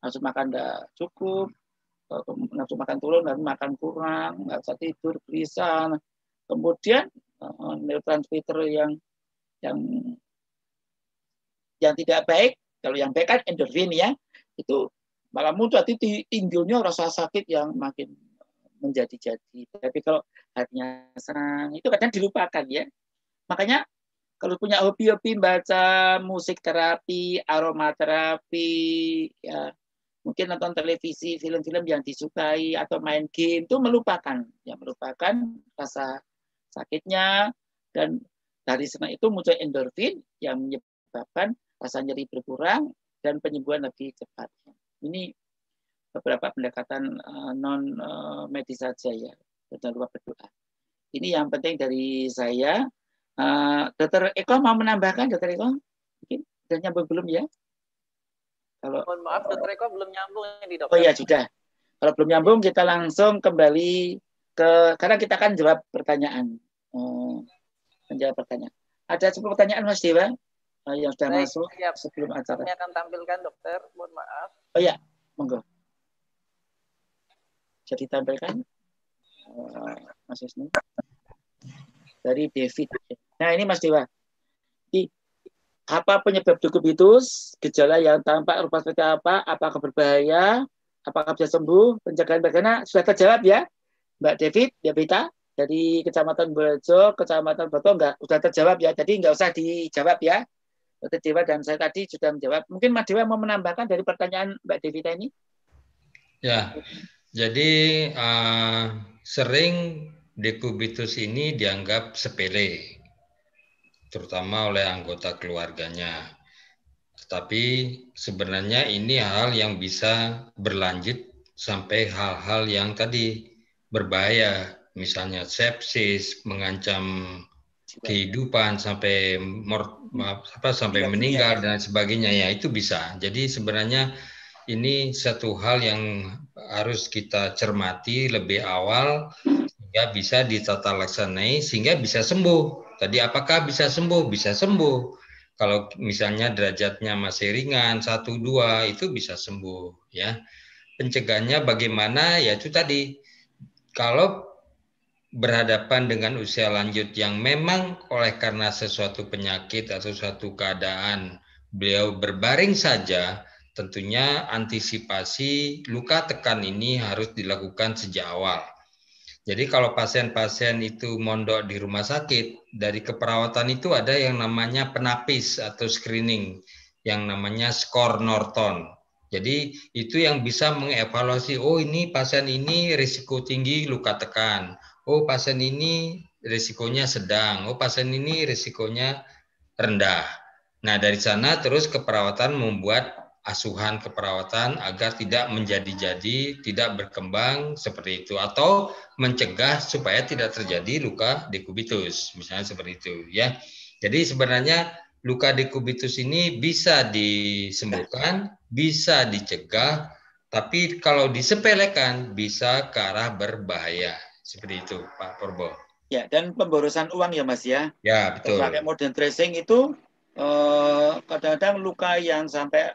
nafsu makan tidak cukup, nafsu makan turun, nafsu makan kurang, nggak bisa tidur, gelisah. Kemudian neurotransmitter yang tidak baik, kalau yang baik kan endorfin ya, itu malah muncul timbulnya rasa sakit yang makin menjadi-jadi. Tapi kalau hatinya senang, itu kadang dilupakan ya. Makanya kalau punya hobi-hobi baca musik terapi, aromaterapi, ya mungkin nonton televisi, film-film yang disukai atau main game itu melupakan rasa sakitnya, dan dari senang itu muncul endorfin yang menyebabkan rasa nyeri berkurang dan penyembuhan lebih cepat. Ini beberapa pendekatan non medis saja ya. Jangan lupa berdoa. Ini yang penting dari saya. Dokter Eko mau menambahkan, Dokter Eko? Mungkin sudah nyambung belum ya? Mohon maaf, Dokter Eko belum nyambung ini, Dokter. Oh ya, sudah. Kalau belum nyambung, kita langsung kembali karena kita akan jawab pertanyaan. Menjawab pertanyaan. Ada 10 pertanyaan, Mas Dewa, yang sudah masuk sebelum acara. Kami akan tampilkan, Dokter. Mohon maaf. Oh ya, monggo. Jadi tampilkan, Mas Wisnu. Dari David. Nah, ini Mas Dewa. Apa penyebab dekubitus? Gejala yang tampak rupa seperti apa? Apakah berbahaya? Apakah bisa sembuh? Pencegahan bagaimana? Sudah terjawab ya, Mbak David, Devita, dari Kecamatan Bojo, Kecamatan Boto, enggak? Sudah terjawab ya. Jadi enggak usah dijawab ya. Dokter Dewa dan saya tadi sudah menjawab. Mungkin Mas Dewa mau menambahkan dari pertanyaan Mbak Devita ini? Ya, jadi sering dekubitus ini dianggap sepele, terutama oleh anggota keluarganya. Tetapi sebenarnya ini hal yang bisa berlanjut sampai hal-hal yang tadi berbahaya, misalnya sepsis, mengancam kehidupan sampai meninggal dan sebagainya ya, itu bisa. Jadi sebenarnya ini satu hal yang harus kita cermati lebih awal sehingga bisa ditata laksanai sehingga bisa sembuh. Tadi apakah bisa sembuh? Bisa sembuh. Kalau misalnya derajatnya masih ringan 1-2 itu bisa sembuh ya. Pencegahannya bagaimana? Ya itu tadi. Kalau berhadapan dengan usia lanjut yang memang oleh karena sesuatu penyakit atau suatu keadaan beliau berbaring saja, tentunya antisipasi luka tekan ini harus dilakukan sejak awal. Jadi kalau pasien-pasien itu mondok di rumah sakit, dari keperawatan itu ada yang namanya penapis atau screening, yang namanya skor Norton. Jadi itu yang bisa mengevaluasi, oh ini pasien ini risiko tinggi luka tekan, oh pasien ini risikonya sedang, oh pasien ini risikonya rendah. Nah dari sana terus keperawatan membuat asuhan keperawatan agar tidak menjadi-jadi, tidak berkembang seperti itu, atau mencegah supaya tidak terjadi luka dekubitus, misalnya seperti itu ya. Jadi sebenarnya luka dekubitus ini bisa disembuhkan, bisa dicegah, tapi kalau disepelekan bisa ke arah berbahaya. Seperti itu, Pak Purbo. Ya, dan pemborosan uang ya, Mas ya. Ya, betul. Pakai modern dressing itu kadang-kadang luka yang sampai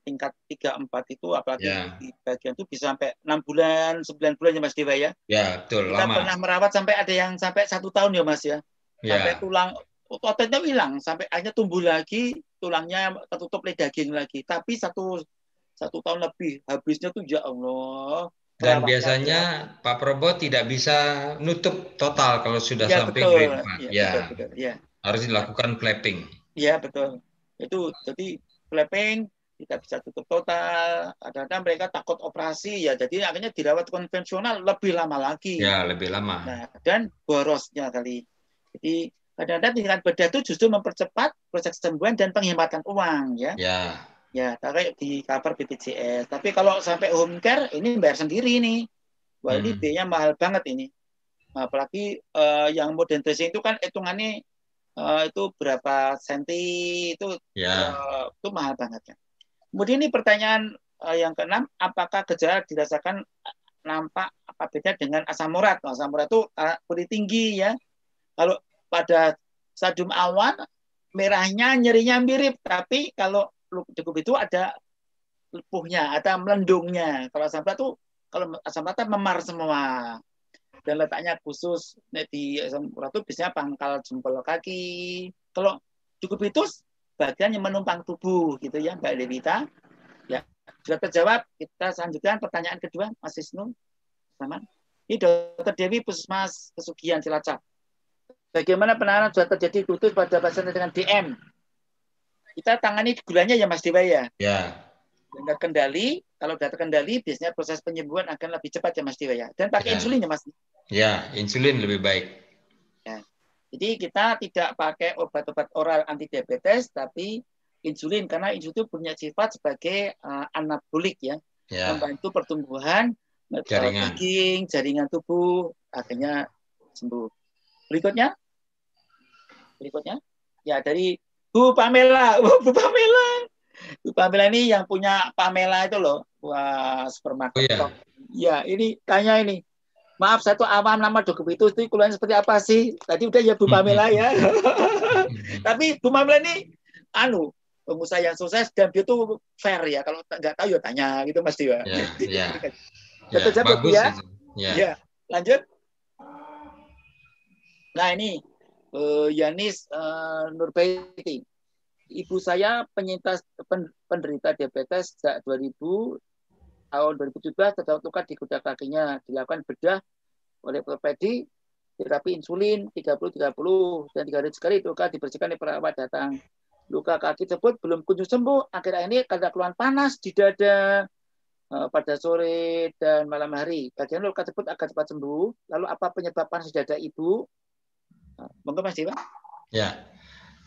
tingkat 3-4 itu, apalagi di bagian itu bisa sampai 6 bulan, 9 bulan ya Mas Dewa ya. Ya, betul. Kita lama. Pernah merawat sampai ada yang sampai 1 tahun ya Mas ya. Sampai tulang ototnya hilang sampai akhirnya tumbuh lagi, tulangnya tertutup oleh daging lagi. Tapi satu tahun lebih, habisnya tuh ya Allah. Dan biasanya Pak Prabowo tidak bisa nutup total kalau sudah ya, sampai betul. grade 4. Ya, Ya, betul. Ya. harus dilakukan flapping. Iya, betul. Itu jadi flapping tidak bisa tutup total. Kadang-kadang mereka takut operasi ya, jadi akhirnya dirawat konvensional lebih lama lagi. Ya, lebih lama. Nah, dan borosnya kali. Jadi kadang-kadang tingkat bedah itu justru mempercepat proses kesembuhan dan penghematan uang ya. Ya. Ya, tarik di cover BPJS. Tapi kalau sampai home care ini bayar sendiri nih. Wah, ini biayanya mahal banget ini. Apalagi yang modern dressing itu kan hitungannya itu berapa senti itu itu mahal banget ya. Kemudian ini pertanyaan yang keenam, apakah gejala dirasakan nampak apa beda dengan asam urat? Asam urat itu kulit tinggi ya. Kalau pada stadium awal merahnya nyerinya mirip, tapi kalau cukup itu ada lepuhnya, ada melendungnya. Kalau asam urat itu memar semua. Dan letaknya khusus di asam urat itu biasanya pangkal jempol kaki. Kalau cukup itu bagian yang menumpang tubuh gitu ya Mbak Levita. Ya, sudah terjawab. Kita selanjutkan pertanyaan kedua Mas Wisnu. Sama. Ini Dr. Dewi Puskesmas Pesugihan Cilacap. Bagaimana penanganan sudah terjadi kutus pada pasien dengan DM? Kita tangani gulanya ya Mas Dewa ya. Ya. Dengan kendali, kalau sudah terkendali biasanya proses penyembuhan akan lebih cepat ya Mas Dewa ya. Dan pakai insulin ya Mas. Ya, insulin lebih baik. Ya. Jadi kita tidak pakai obat-obat oral anti diabetes, tapi insulin karena insulin itu punya sifat sebagai anabolik ya, membantu pertumbuhan daging, jaringan tubuh, akhirnya sembuh. Berikutnya, ya dari Bu Pamela, Bu Pamela ini yang punya Pamela itu loh, wah supermarket. Oh, ya. Ya, ini tanya ini. Maaf, saya tuh awam nama dokumen itu keluarnya seperti apa sih? Tadi udah ya Bu Pamela ya. Tapi Bu Pamela ini pengusaha yang sukses dan dia tuh fair ya. Kalau nggak tahu ya tanya gitu Mas Dewa. Ya. Bagus ya. Ya, lanjut. Nah ini Yanis Nurbaiti. Ibu saya penyintas penderita diabetes sejak 2000. Tahun 2017 terdapat luka di kuda kakinya, dilakukan bedah oleh ortopedi, terapi insulin 30-30 dan 3 hari sekali luka dibersihkan oleh perawat datang. Luka kaki tersebut belum kunjung sembuh. Akhir-akhir ini ada keluhan panas di dada pada sore dan malam hari. Bagian luka tersebut akan cepat sembuh. Lalu apa penyebab panas di dada ibu? Monggo Mas Dewa. Ya,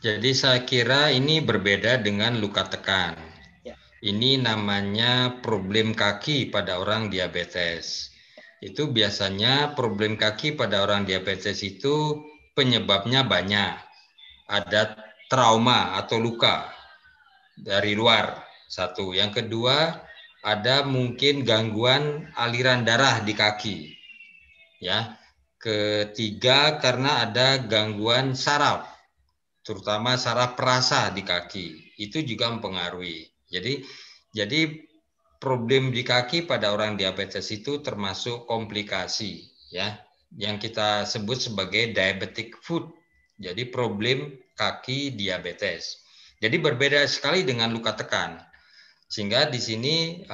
jadi saya kira ini berbeda dengan luka tekan. Ini namanya problem kaki pada orang diabetes. Itu biasanya problem kaki pada orang diabetes itu penyebabnya banyak. Ada trauma atau luka dari luar, satu. Yang kedua, ada mungkin gangguan aliran darah di kaki. Ya. Ketiga, karena ada gangguan saraf, terutama saraf perasa di kaki. Itu juga mempengaruhi. Jadi problem di kaki pada orang diabetes itu termasuk komplikasi ya, yang kita sebut sebagai diabetic foot. Jadi problem kaki diabetes. Jadi berbeda sekali dengan luka tekan. Sehingga di sini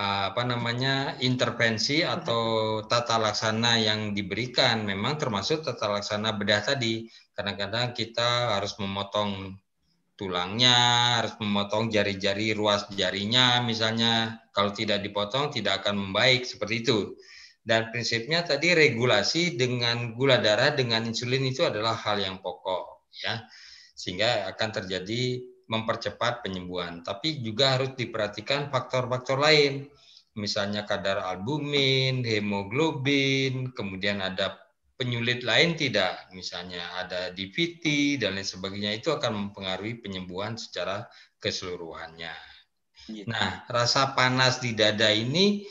intervensi atau tata laksana yang diberikan memang termasuk tata laksana bedah tadi. Kadang-kadang kita harus memotong tulangnya, harus memotong jari-jari ruas jarinya misalnya. Kalau tidak dipotong tidak akan membaik seperti itu. Dan prinsipnya tadi regulasi dengan gula darah dengan insulin itu adalah hal yang pokok ya. Sehingga akan terjadi mempercepat penyembuhan. Tapi juga harus diperhatikan faktor-faktor lain. Misalnya kadar albumin, hemoglobin, kemudian ada penyulit lain tidak, misalnya ada DVT dan lain sebagainya, itu akan mempengaruhi penyembuhan secara keseluruhannya. Nah, rasa panas di dada ini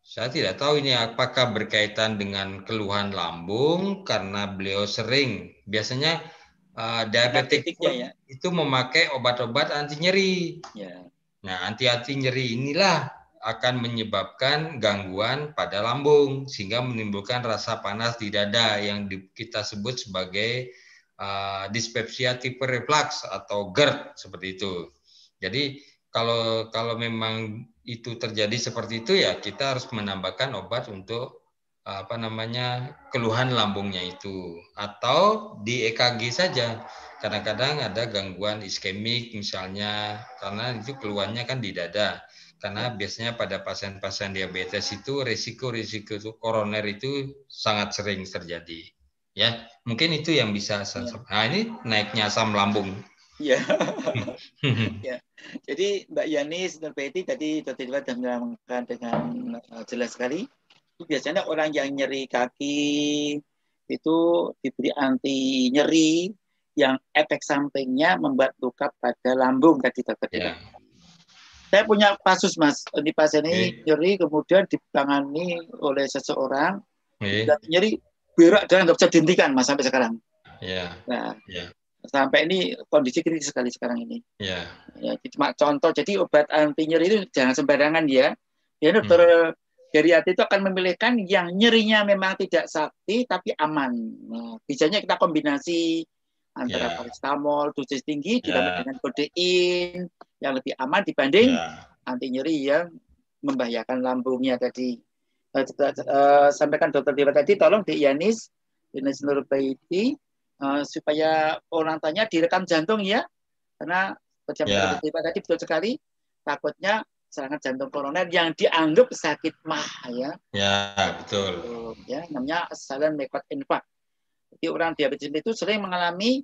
saya tidak tahu ini apakah berkaitan dengan keluhan lambung karena beliau sering biasanya diabetik ya, itu memakai obat-obat anti nyeri. Ya. Nah, anti nyeri inilah akan menyebabkan gangguan pada lambung sehingga menimbulkan rasa panas di dada yang kita sebut sebagai dispepsia tipe reflux atau GERD seperti itu. Jadi kalau memang itu terjadi seperti itu ya kita harus menambahkan obat untuk keluhan lambungnya itu, atau di EKG saja. Kadang-kadang ada gangguan iskemik misalnya, karena itu keluhannya kan di dada. Karena biasanya pada pasien-pasien diabetes itu risiko koroner itu sangat sering terjadi. Ya, mungkin itu yang bisa. Nah, ini naiknya asam lambung. Ya. Ya. Jadi Mbak Yani Nur Betty tadi Dr. Iwan sudah menerangkan dengan jelas sekali. Biasanya orang yang nyeri kaki itu diberi anti nyeri yang efek sampingnya membuat luka pada lambung tadi Dr. Iwan. Saya punya kasus Mas, ini pasien ini nyeri kemudian ditangani oleh seseorang, dan nyeri berak dan nggak bisa dihentikan Mas sampai sekarang. Nah, sampai ini kondisi kritis sekali sekarang ini. Ya, cuma contoh. Jadi obat anti nyeri itu jangan sembarangan ya. Ya, dokter geriatri itu akan memilihkan yang nyerinya memang tidak sakti tapi aman. Nah, biasanya kita kombinasi antara paracetamol dosis tinggi ditambah dengan kodein yang lebih aman dibanding anti nyeri yang membahayakan lambungnya tadi. Sampaikan Dokter Dewa tadi, tolong di Yanis Nur Betty supaya orang tanya direkam jantung ya, karena Dokter Dewa tadi betul sekali, takutnya serangan jantung koroner yang dianggap sakit mah ya. Ya, betul. Ya, namanya silent myocardial infarct. Jadi orang diabetes itu sering mengalami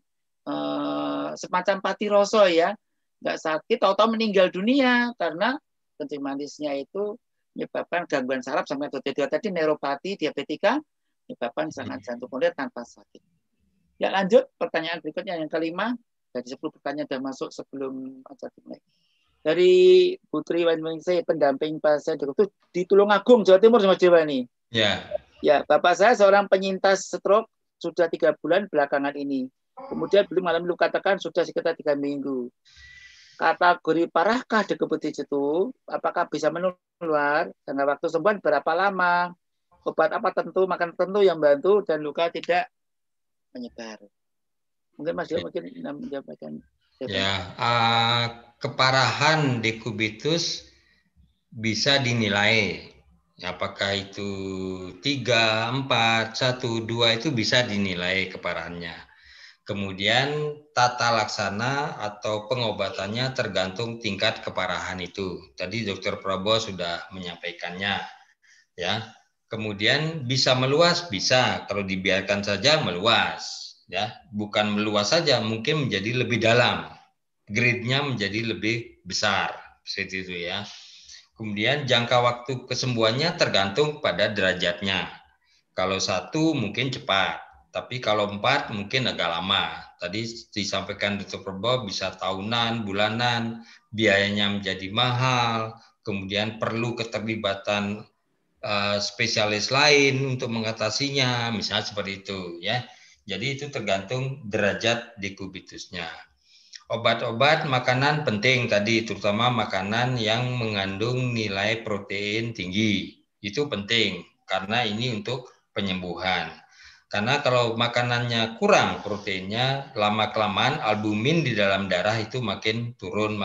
semacam patiroso ya, nggak sakit, tahu-tahu meninggal dunia karena kencing manisnya itu menyebabkan gangguan saraf sampai tadi neuropati diabetika, menyebabkan serangan jantung koroner tanpa sakit. Ya, lanjut pertanyaan berikutnya yang kelima. Dari 10 pertanyaan sudah masuk sebelum acara dimulai. Dari Putri Wanwingse, pendamping pasien itu di Tulungagung, Jawa Timur, Mas Dewa ini. Ya, bapak saya seorang penyintas stroke sudah 3 bulan belakangan ini. Kemudian belum mengalami luka tekan sudah sekitar 3 minggu. Kategori parahkah diabetes itu? Apakah bisa menular? Jangka waktu sembuhan berapa lama? Obat apa tentu, makan tentu yang bantu dan luka tidak menyebar. Mungkin Mas Dewa mungkin menjawabkan. Ya, keparahan dekubitus bisa dinilai. Apakah itu 3, 4, 1, 2 itu bisa dinilai keparahannya. Kemudian tata laksana atau pengobatannya tergantung tingkat keparahan itu. Tadi Dr. Prabowo sudah menyampaikannya. Ya. Kemudian bisa meluas, bisa. Kalau dibiarkan saja meluas. Ya, bukan meluas saja, mungkin menjadi lebih dalam, grade-nya menjadi lebih besar, seperti itu ya. Kemudian jangka waktu kesembuhannya tergantung pada derajatnya. Kalau 1 mungkin cepat, tapi kalau 4 mungkin agak lama. Tadi disampaikan Dr. Prabowo bisa tahunan, bulanan, biayanya menjadi mahal, kemudian perlu keterlibatan spesialis lain untuk mengatasinya, misalnya seperti itu ya. Jadi itu tergantung derajat dekubitusnya. Obat-obat, makanan penting tadi, terutama makanan yang mengandung nilai protein tinggi. Itu penting, karena ini untuk penyembuhan. Karena kalau makanannya kurang proteinnya, lama-kelamaan albumin di dalam darah itu makin turun,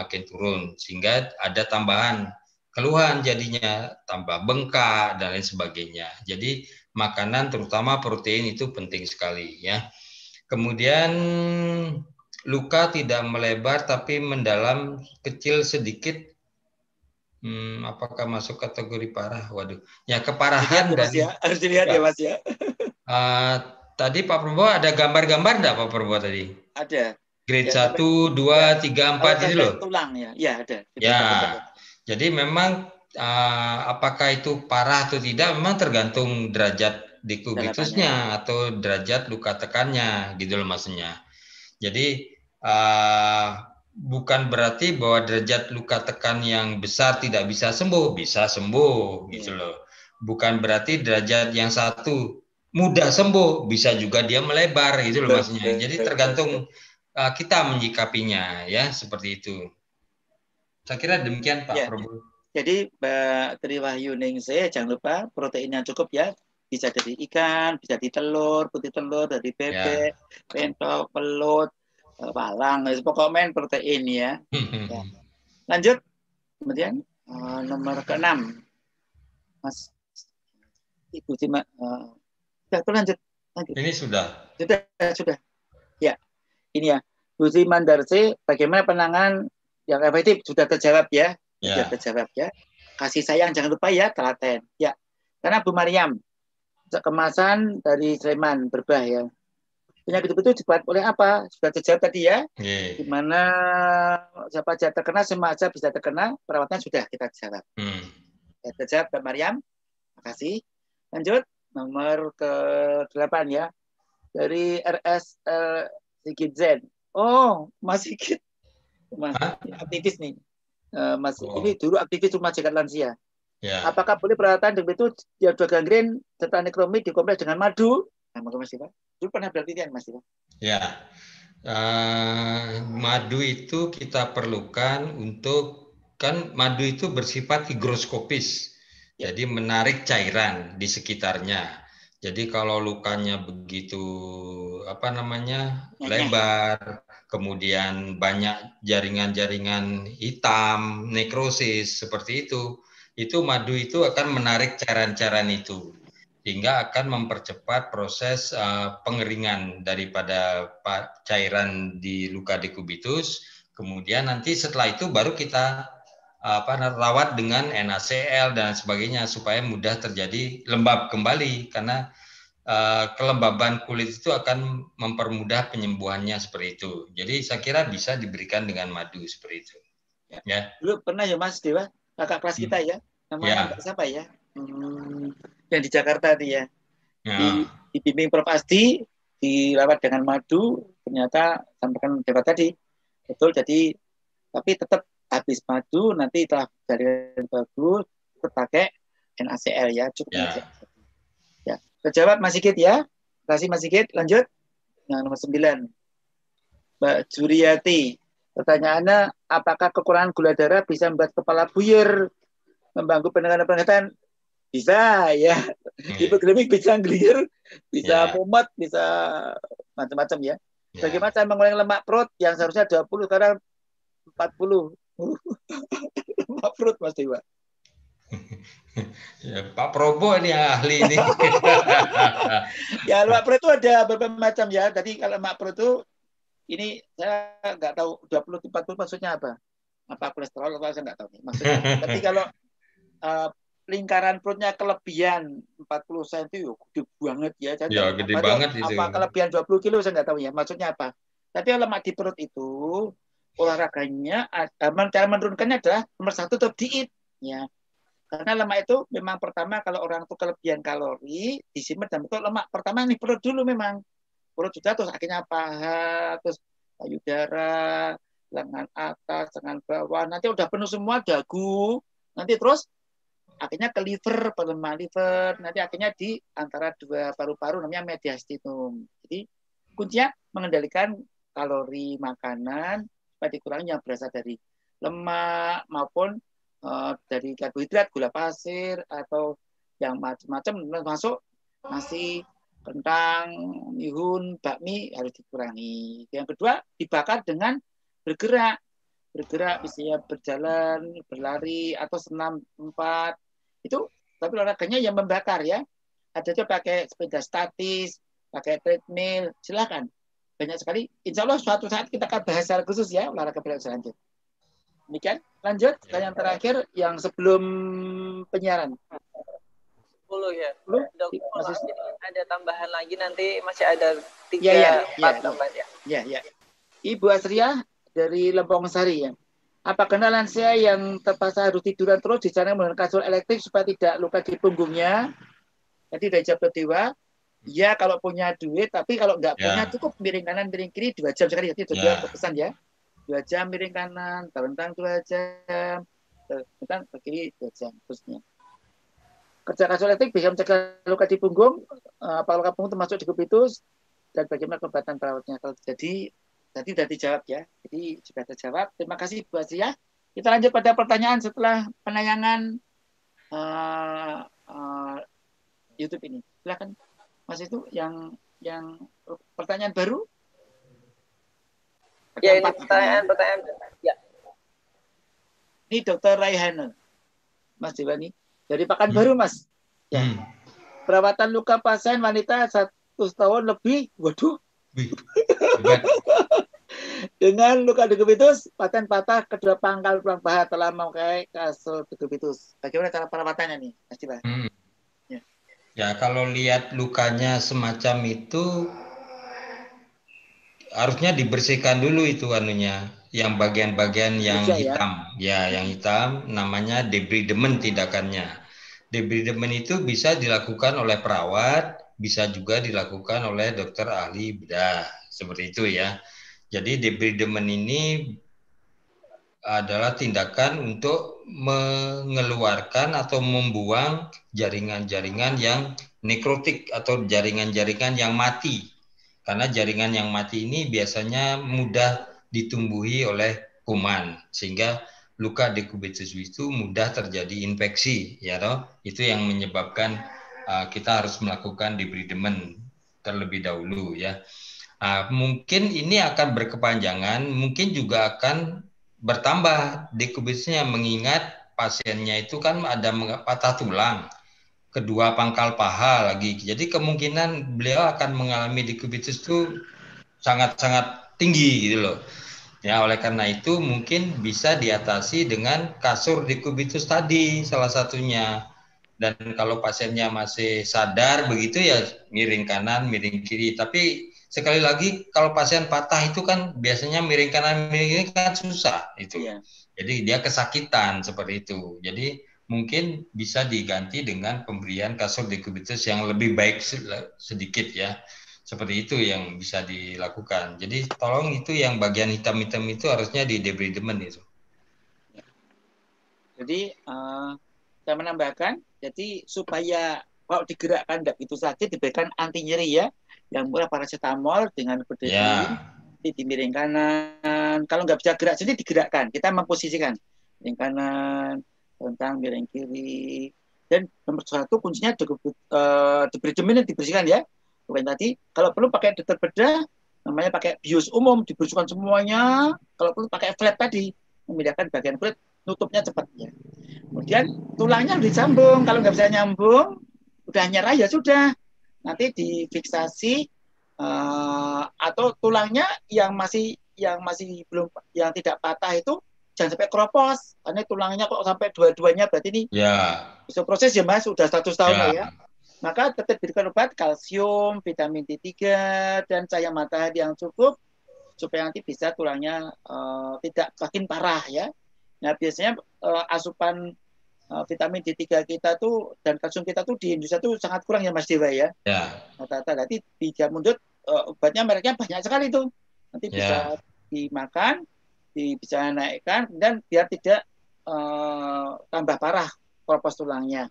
sehingga ada tambahan keluhan jadinya, tambah bengkak, dan lain sebagainya. Jadi makanan terutama protein itu penting sekali ya. Kemudian luka tidak melebar tapi mendalam kecil sedikit. Apakah masuk kategori parah? Waduh. Ya, keparahan dari harus dilihat ya Mas ya. Tadi Pak Prabowo ada gambar-gambar enggak Pak Prabowo tadi? Ada. Grade ya, 1, 2, 3, 4 gitu loh. Tulang ya. Ya, ada. Ya. Jadi memang apakah itu parah atau tidak memang tergantung derajat dekubitusnya atau derajat luka tekannya gitu loh maksudnya. Jadi bukan berarti bahwa derajat luka tekan yang besar tidak bisa sembuh gitu loh. Bukan berarti derajat yang 1 mudah sembuh, bisa juga dia melebar gitu loh maksudnya. Jadi tergantung kita menyikapinya ya, seperti itu. Saya kira demikian Pak Prabowo. Jadi Mbak Triwahyu Ningsih, jangan lupa proteinnya cukup ya. bisa dari ikan, bisa dari telur, putih telur, dari bebek, pentok, pelut, walang, pokoknya main protein ya. Ya. Lanjut, kemudian nomor ke-6, Mas Ibu Cima, lanjut. Ini sudah. Sudah. Ya, ini ya. Bu Mandarse, bagaimana penanganan yang efektif? Sudah terjawab ya. Sudah terjawab ya. Kasih sayang jangan lupa ya, telaten. Ya. Karena Bu Mariam, kemasan dari Sleman berbah ya. Penyakit itu dibuat oleh apa? Sudah terjawab tadi ya. Di mana siapa saja terkena, semua saja bisa terkena, perawatan sudah kita jawab. Ya, terjawab Bu Mariam. Makasih. Lanjut nomor ke-8 ya. Dari RSL Sigit Zen. Oh, Mas Sigit. Mas, aktivis nih. Mas, ini dulu aktivis rumah jagat lansia. Ya. Apakah boleh perawatan dengan itu yang dua gangren serta nekromi dikompleks dengan madu? Nah, Mas Iwan. Dulu pernah penelitian Mas Iwan. Ya. Madu itu kita perlukan untuk, kan madu itu bersifat higroskopis. Ya. Jadi menarik cairan di sekitarnya. Jadi kalau lukanya begitu lebar, kemudian banyak jaringan-jaringan hitam, nekrosis seperti itu madu itu akan menarik cairan-cairan itu hingga akan mempercepat proses pengeringan daripada cairan di luka dekubitus. Kemudian nanti setelah itu baru kita rawat dengan NaCl dan sebagainya supaya mudah terjadi lembab kembali, karena kelembaban kulit itu akan mempermudah penyembuhannya seperti itu. Jadi saya kira bisa diberikan dengan madu seperti itu. Ya. Dulu pernah ya Mas Dewa, kakak kelas kita ya, namanya Mbak siapa ya? Yang di Jakarta dia. Dibimbing Prof. Asdi, dirawat dengan madu, ternyata sampaikan debat tadi. Betul, jadi tapi tetap habis madu nanti telah dari bagus terpakai NaCl ya, cukup NaCl. Ya, terjawab Mas Sigit ya. Terima kasih Mas Sigit. Lanjut. Nah, nomor 9. Mbak Juriati. Pertanyaannya, apakah kekurangan gula darah bisa membuat kepala buyar, mengganggu pendengaran? Bisa ya. Hipoglikemik bisa gelir, bisa mumet, bisa macam-macam ya. Bagaimana cara mengurangi lemak perut yang seharusnya 20 sekarang 40? Lemak perut Mas Dewa. Ya, Pak Probo ini ahli ini. Ya, lemak perut itu ada beberapa macam ya. Tadi kalau lemak perut itu ini saya nggak tahu 20-40 maksudnya apa? Apa kolesterol atau saya nggak tahu nih maksudnya. Tapi kalau lingkaran perutnya kelebihan 40 cm gede banget ya. Ya, gede banget itu. Apa kelebihan 20 kilo saya nggak tahu ya. Maksudnya apa? Tapi lemak di perut itu olahraganya cara menurunkannya adalah nomor 1 tetap diet ya. Karena lemak itu memang pertama kalau orang itu kelebihan kalori disimpan dalam bentuk lemak. Pertama nih perut dulu memang. Perut sudah terus akhirnya paha, terus payudara, lengan atas, lengan bawah. Nanti udah penuh semua dagu. Nanti terus akhirnya ke liver, pelemah liver. Nanti akhirnya di antara dua paru-paru namanya mediastinum. Jadi kuncinya mengendalikan kalori makanan supaya dikurangi yang berasal dari lemak maupun dari karbohidrat, gula pasir atau yang macam-macam masuk nasi, kentang, mihun, bakmi harus dikurangi. Yang kedua dibakar dengan bergerak bisa berjalan, berlari atau senam 4 itu. Tapi olahraganya yang membakar ya. Ada juga pakai sepeda statis, pakai treadmill, silakan. Banyak sekali. Insya Allah suatu saat kita akan bahas secara khusus ya olahraga berlanjut. Demikian. Lanjut ke yang terakhir yang sebelum penyiaran. 10 ya. Masih ada tambahan lagi nanti masih ada 3-4 tambahan ya. Ya. Ibu Asriah dari Lempong Sari ya. Apa kena lansia yang terpaksa harus tiduran terus di sana menggunakan kasur elektrik supaya tidak luka di punggungnya? Jadi dari Jabet Dewa, ya kalau punya duit, tapi kalau nggak punya cukup miring kanan miring kiri 2 jam sekali. Jadi sudah pesan ya. 2 jam miring kanan, terentang 2 jam, terentang ke kiri 2 jam terusnya. Kerja kasur elektrik bisa mencegah luka di punggung, luka punggung termasuk dekubitus, dan bagaimana pengobatan perawatnya. Kalau jadi tadi sudah dijawab ya. Jadi sudah terjawab. Terima kasih Bu Asia. Kita lanjut pada pertanyaan setelah penayangan YouTube ini. Silakan Mas itu yang pertanyaan baru. Ya, ini pertanyaan. Ya. Ini Dr. Raihana, Mas Dewani. Dari Pekanbaru, Mas. Ya. Perawatan luka pasien wanita 1 tahun lebih. Waduh. Dengan luka decubitus, pasien patah kedua pangkal tulang paha telah memakai kasur decubitus. Bagaimana cara perawatannya nih, Mas Dewa? Ya, kalau lihat lukanya semacam itu, harusnya dibersihkan dulu itu anunya, yang bagian-bagian yang hitam. Ya, yang hitam namanya debridement tindakannya. Debridement itu bisa dilakukan oleh perawat, bisa juga dilakukan oleh dokter ahli bedah, seperti itu ya. Jadi debridement ini adalah tindakan untuk mengeluarkan atau membuang jaringan-jaringan yang nekrotik atau jaringan-jaringan yang mati. Karena jaringan yang mati ini biasanya mudah ditumbuhi oleh kuman, sehingga luka dekubitus itu mudah terjadi infeksi, ya toh. Itu yang menyebabkan kita harus melakukan debridement terlebih dahulu, ya. Mungkin ini akan berkepanjangan, mungkin juga akan bertambah dekubitusnya, mengingat pasiennya itu kan ada patah tulang, kedua pangkal paha lagi. Jadi kemungkinan beliau akan mengalami dekubitus itu sangat-sangat tinggi gitu loh. Ya, oleh karena itu mungkin bisa diatasi dengan kasur dekubitus tadi salah satunya. Dan kalau pasiennya masih sadar begitu ya miring kanan, miring kiri. Tapi sekali lagi kalau pasien patah itu kan biasanya miring kanan, miring kiri kan susah itu. Jadi dia kesakitan seperti itu. Jadi mungkin bisa diganti dengan pemberian kasur dekubitus yang lebih baik sedikit ya. Seperti itu yang bisa dilakukan. Jadi tolong itu yang bagian hitam-hitam itu harusnya di debridement itu. Jadi saya menambahkan, jadi supaya kalau digerakkan tidak itu saja diberikan anti nyeri ya, yang murah paracetamol dengan berdiri di miring kanan. Kalau nggak bisa gerak sendiri digerakkan, kita memposisikan miring kanan, tentang miring kiri. Dan nomor 1 kuncinya debridement dibersihkan ya. Bukan tadi, kalau perlu pakai dokter bedah, namanya pakai bius umum, dibersihkan semuanya. Kalau perlu pakai flap tadi, memindahkan bagian kulit, nutupnya cepat ya. Kemudian tulangnya disambung, kalau nggak bisa nyambung, udah nyerah ya sudah, nanti difiksasi atau tulangnya yang belum, yang tidak patah itu jangan sampai keropos, karena tulangnya kok sampai dua-duanya berarti ini bisa proses ya Mas, sudah 100 tahun lah ya. Maka tetap berikan obat kalsium, vitamin D3 dan cahaya matahari yang cukup supaya nanti bisa tulangnya tidak makin parah ya. Nah biasanya asupan vitamin D3 kita tuh dan kalsium kita tuh di Indonesia tuh sangat kurang ya Mas Dewa ya. Rata-rata nanti di Jamundut obatnya mereknya banyak sekali tuh. Nanti bisa dimakan, bisa naikkan dan biar tidak tambah parah keropos tulangnya.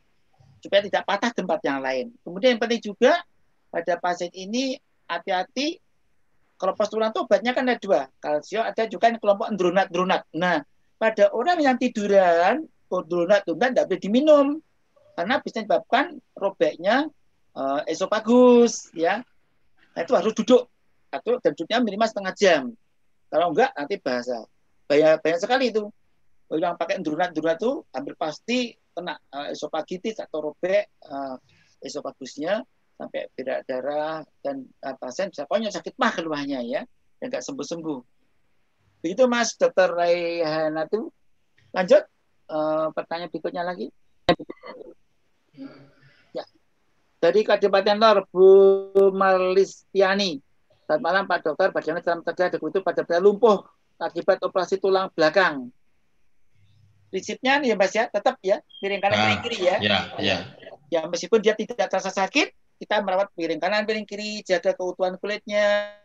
Supaya tidak patah tempat yang lain. Kemudian yang penting juga pada pasien ini hati-hati, keropos tulang itu obatnya kan ada 2. Kalsium ada juga yang kelompok drunat. Nah, pada orang yang tiduran, drunat tidak boleh diminum karena bisa menyebabkan robeknya esofagus ya. Nah, itu harus duduk dan duduknya minimal setengah jam. Kalau enggak nanti banyak sekali itu. Yang pakai drunat itu hampir pasti kena esofagitis atau robek esofagusnya sampai berdarah dan pasien bisa pokoknya sakit mah keluarnya ya, dan nggak sembuh-sembuh. Begitu Mas Dr. Raihana tuh. Lanjut pertanyaan berikutnya lagi. Ya. Dari Kabupaten Lor, Bu Marlistiani. Selamat malam Pak Dokter, bagaimana cara mencegah dekubitus pada pria lumpuh akibat operasi tulang belakang? Prinsipnya ya Mas ya, tetap ya miring kanan miring kiri ya. Ya meskipun dia tidak terasa sakit, kita merawat miring kanan miring kiri, jaga keutuhan kulitnya,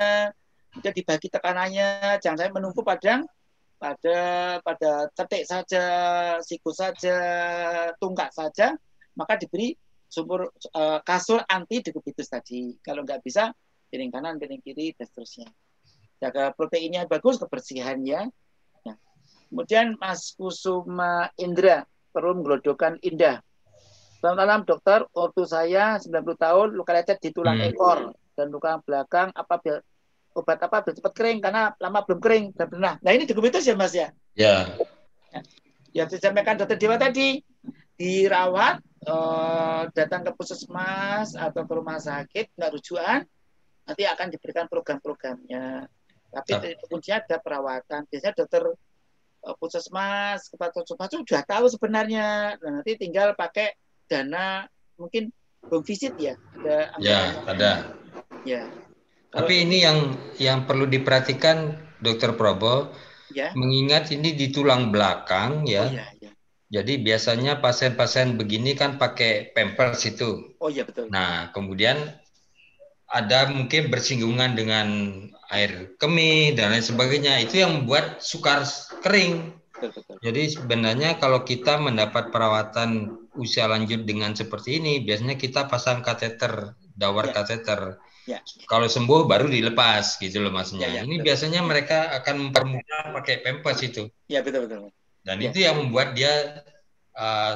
kemudian dibagi tekanannya, jangan sampai menumpuk pada cetek saja, siku saja, tungkak saja, maka diberi kasur anti dekubitus tadi. Kalau nggak bisa miring kanan miring kiri dan seterusnya. Jaga proteinnya bagus, kebersihannya. Kemudian Mas Kusuma Indra, Perum Gelodokan Indah. Selamat malam dokter, ortu saya 90 tahun, luka lecet di tulang ekor dan luka belakang, obat apa biar cepat kering karena lama belum kering dan pernah. Nah ini dokumentus ya Mas ya? Ya. Yang disampaikan dokter Dewa tadi, dirawat, datang ke puskesmas atau ke rumah sakit, nggak rujukan, nanti akan diberikan program-programnya. Tapi kuncinya ada perawatan. Biasanya dokter puskesmas, kepala puskesmas sudah tahu sebenarnya. Nah, nanti tinggal pakai dana mungkin home visit ya. Ada. Ya. Tapi ini yang perlu diperhatikan Dokter Probo, ya. Mengingat ini di tulang belakang ya. Oh, ya. Jadi biasanya pasien-pasien begini kan pakai pampers itu. Oh iya betul. Nah, kemudian ada mungkin bersinggungan dengan air kemih dan lain sebagainya. Itu yang membuat sukar kering. Betul. Jadi sebenarnya kalau kita mendapat perawatan usia lanjut dengan seperti ini, biasanya kita pasang kateter, dawar kateter. Ya. Kalau sembuh baru dilepas gitu loh maksudnya. Ini betul. biasanya mereka akan mempermudah pakai pampers itu. Iya betul. Dan itu yang membuat dia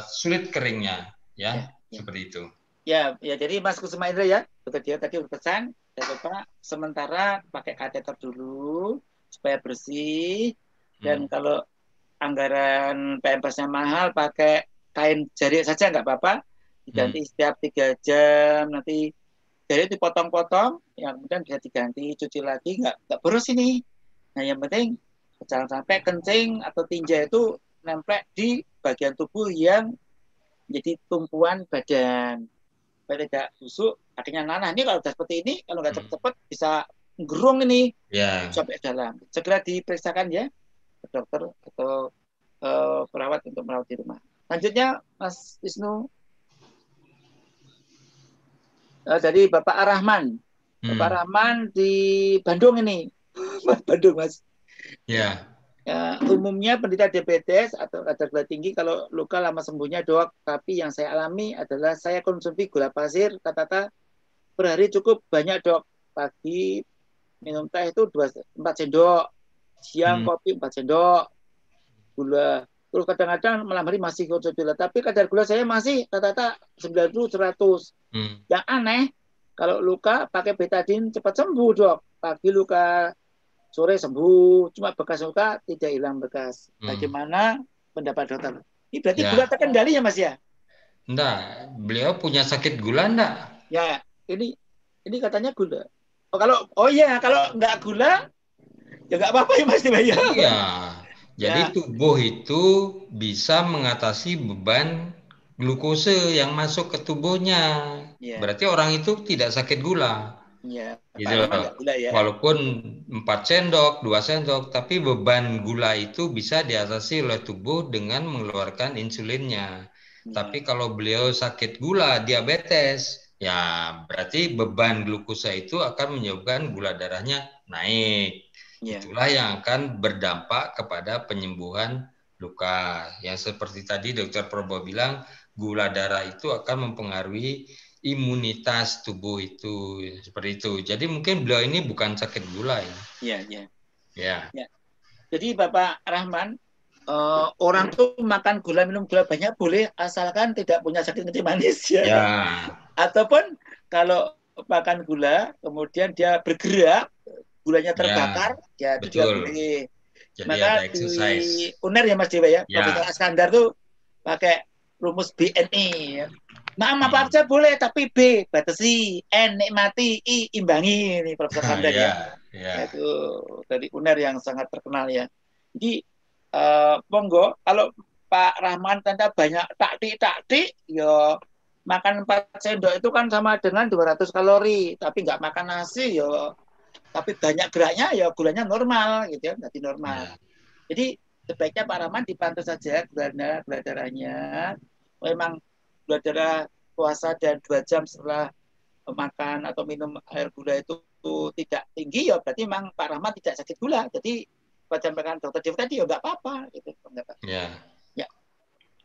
sulit keringnya, ya. Seperti itu. Ya, jadi Mas Kusuma Indra ya, dokter dia tadi berpesan, jangan lupa sementara pakai kateter dulu supaya bersih. Dan kalau anggaran PMPS-nya mahal, pakai kain jari saja nggak apa-apa. Diganti setiap 3 jam, nanti jari dipotong-potong, yang kemudian bisa diganti, cuci lagi, nggak boros ini. Nah, yang penting jangan sampai kencing atau tinja itu nempel di bagian tubuh yang menjadi tumpuan badan. Supaya tidak busuk, akhirnya nanah. Ini kalau sudah seperti ini, kalau nggak cepat-cepat bisa gerung ini sampai dalam. Segera diperiksakan ya ke dokter atau perawat untuk merawat di rumah. Lanjutnya, Mas Wisnu. Dari Bapak Arahman. Bapak Arahman di Bandung ini. Bandung, Mas. Ya. Umumnya penderita diabetes atau kadar gula tinggi kalau luka lama sembuhnya dok, tapi yang saya alami adalah saya konsumsi gula pasir kata-kata per hari cukup banyak dok. Pagi minum teh itu 4 sendok, siang kopi 4 sendok gula. Terus kadang-kadang malam hari masih konsumsi gula, tapi kadar gula saya masih kata-kata 90-100. Yang aneh kalau luka pakai betadine cepat sembuh dok. Pagi luka, sore sembuh, cuma bekas luka tidak hilang bekas. Bagaimana pendapat dokter? Ini berarti gula terkendali ya Mas ya? Enggak, beliau punya sakit gula enggak? Ya, ini katanya gula. Kalau nggak gula ya nggak apa-apa ya Mas ya. Iya. Jadi tubuh itu bisa mengatasi beban glukose yang masuk ke tubuhnya. Berarti orang itu tidak sakit gula. Iya. Gitu loh. Walaupun 4 sendok, 2 sendok, tapi beban gula itu bisa diatasi oleh tubuh dengan mengeluarkan insulinnya. Tapi kalau beliau sakit gula, diabetes, ya berarti beban glukosa itu akan menyebabkan gula darahnya naik. Itulah yang akan berdampak kepada penyembuhan luka. Yang seperti tadi Dr. Probo bilang, gula darah itu akan mempengaruhi imunitas tubuh itu, seperti itu. Jadi mungkin beliau ini bukan sakit gula ya. Iya. Jadi Bapak Rahman, orang tuh makan gula, minum gula banyak boleh asalkan tidak punya sakit kencing manis ya. Ataupun kalau makan gula kemudian dia bergerak, gulanya terbakar, ya itu juga boleh. Jadi maka di UNER ya Mas Dewa ya, Profesor Askandar tuh pakai rumus BNE ya. Apa aja boleh, tapi B batasi, N nikmati, I imbangi, ini Profesor Askandar ya. Itu dari UNER yang sangat terkenal ya. Jadi monggo kalau Pak Rahman tanda banyak taktik, ya makan 4 sendok itu kan sama dengan 200 kalori, tapi nggak makan nasi ya. Tapi banyak geraknya ya gulanya normal gitu ya, berarti normal. Jadi sebaiknya Pak Rahman dipantau saja gula darahnya. Memang gula darah puasa dan 2 jam setelah makan atau minum air gula itu tidak tinggi ya berarti memang Pak Rahman tidak sakit gula. Jadi sampaikan dokter Dev tadi ya nggak apa-apa gitu. Ya.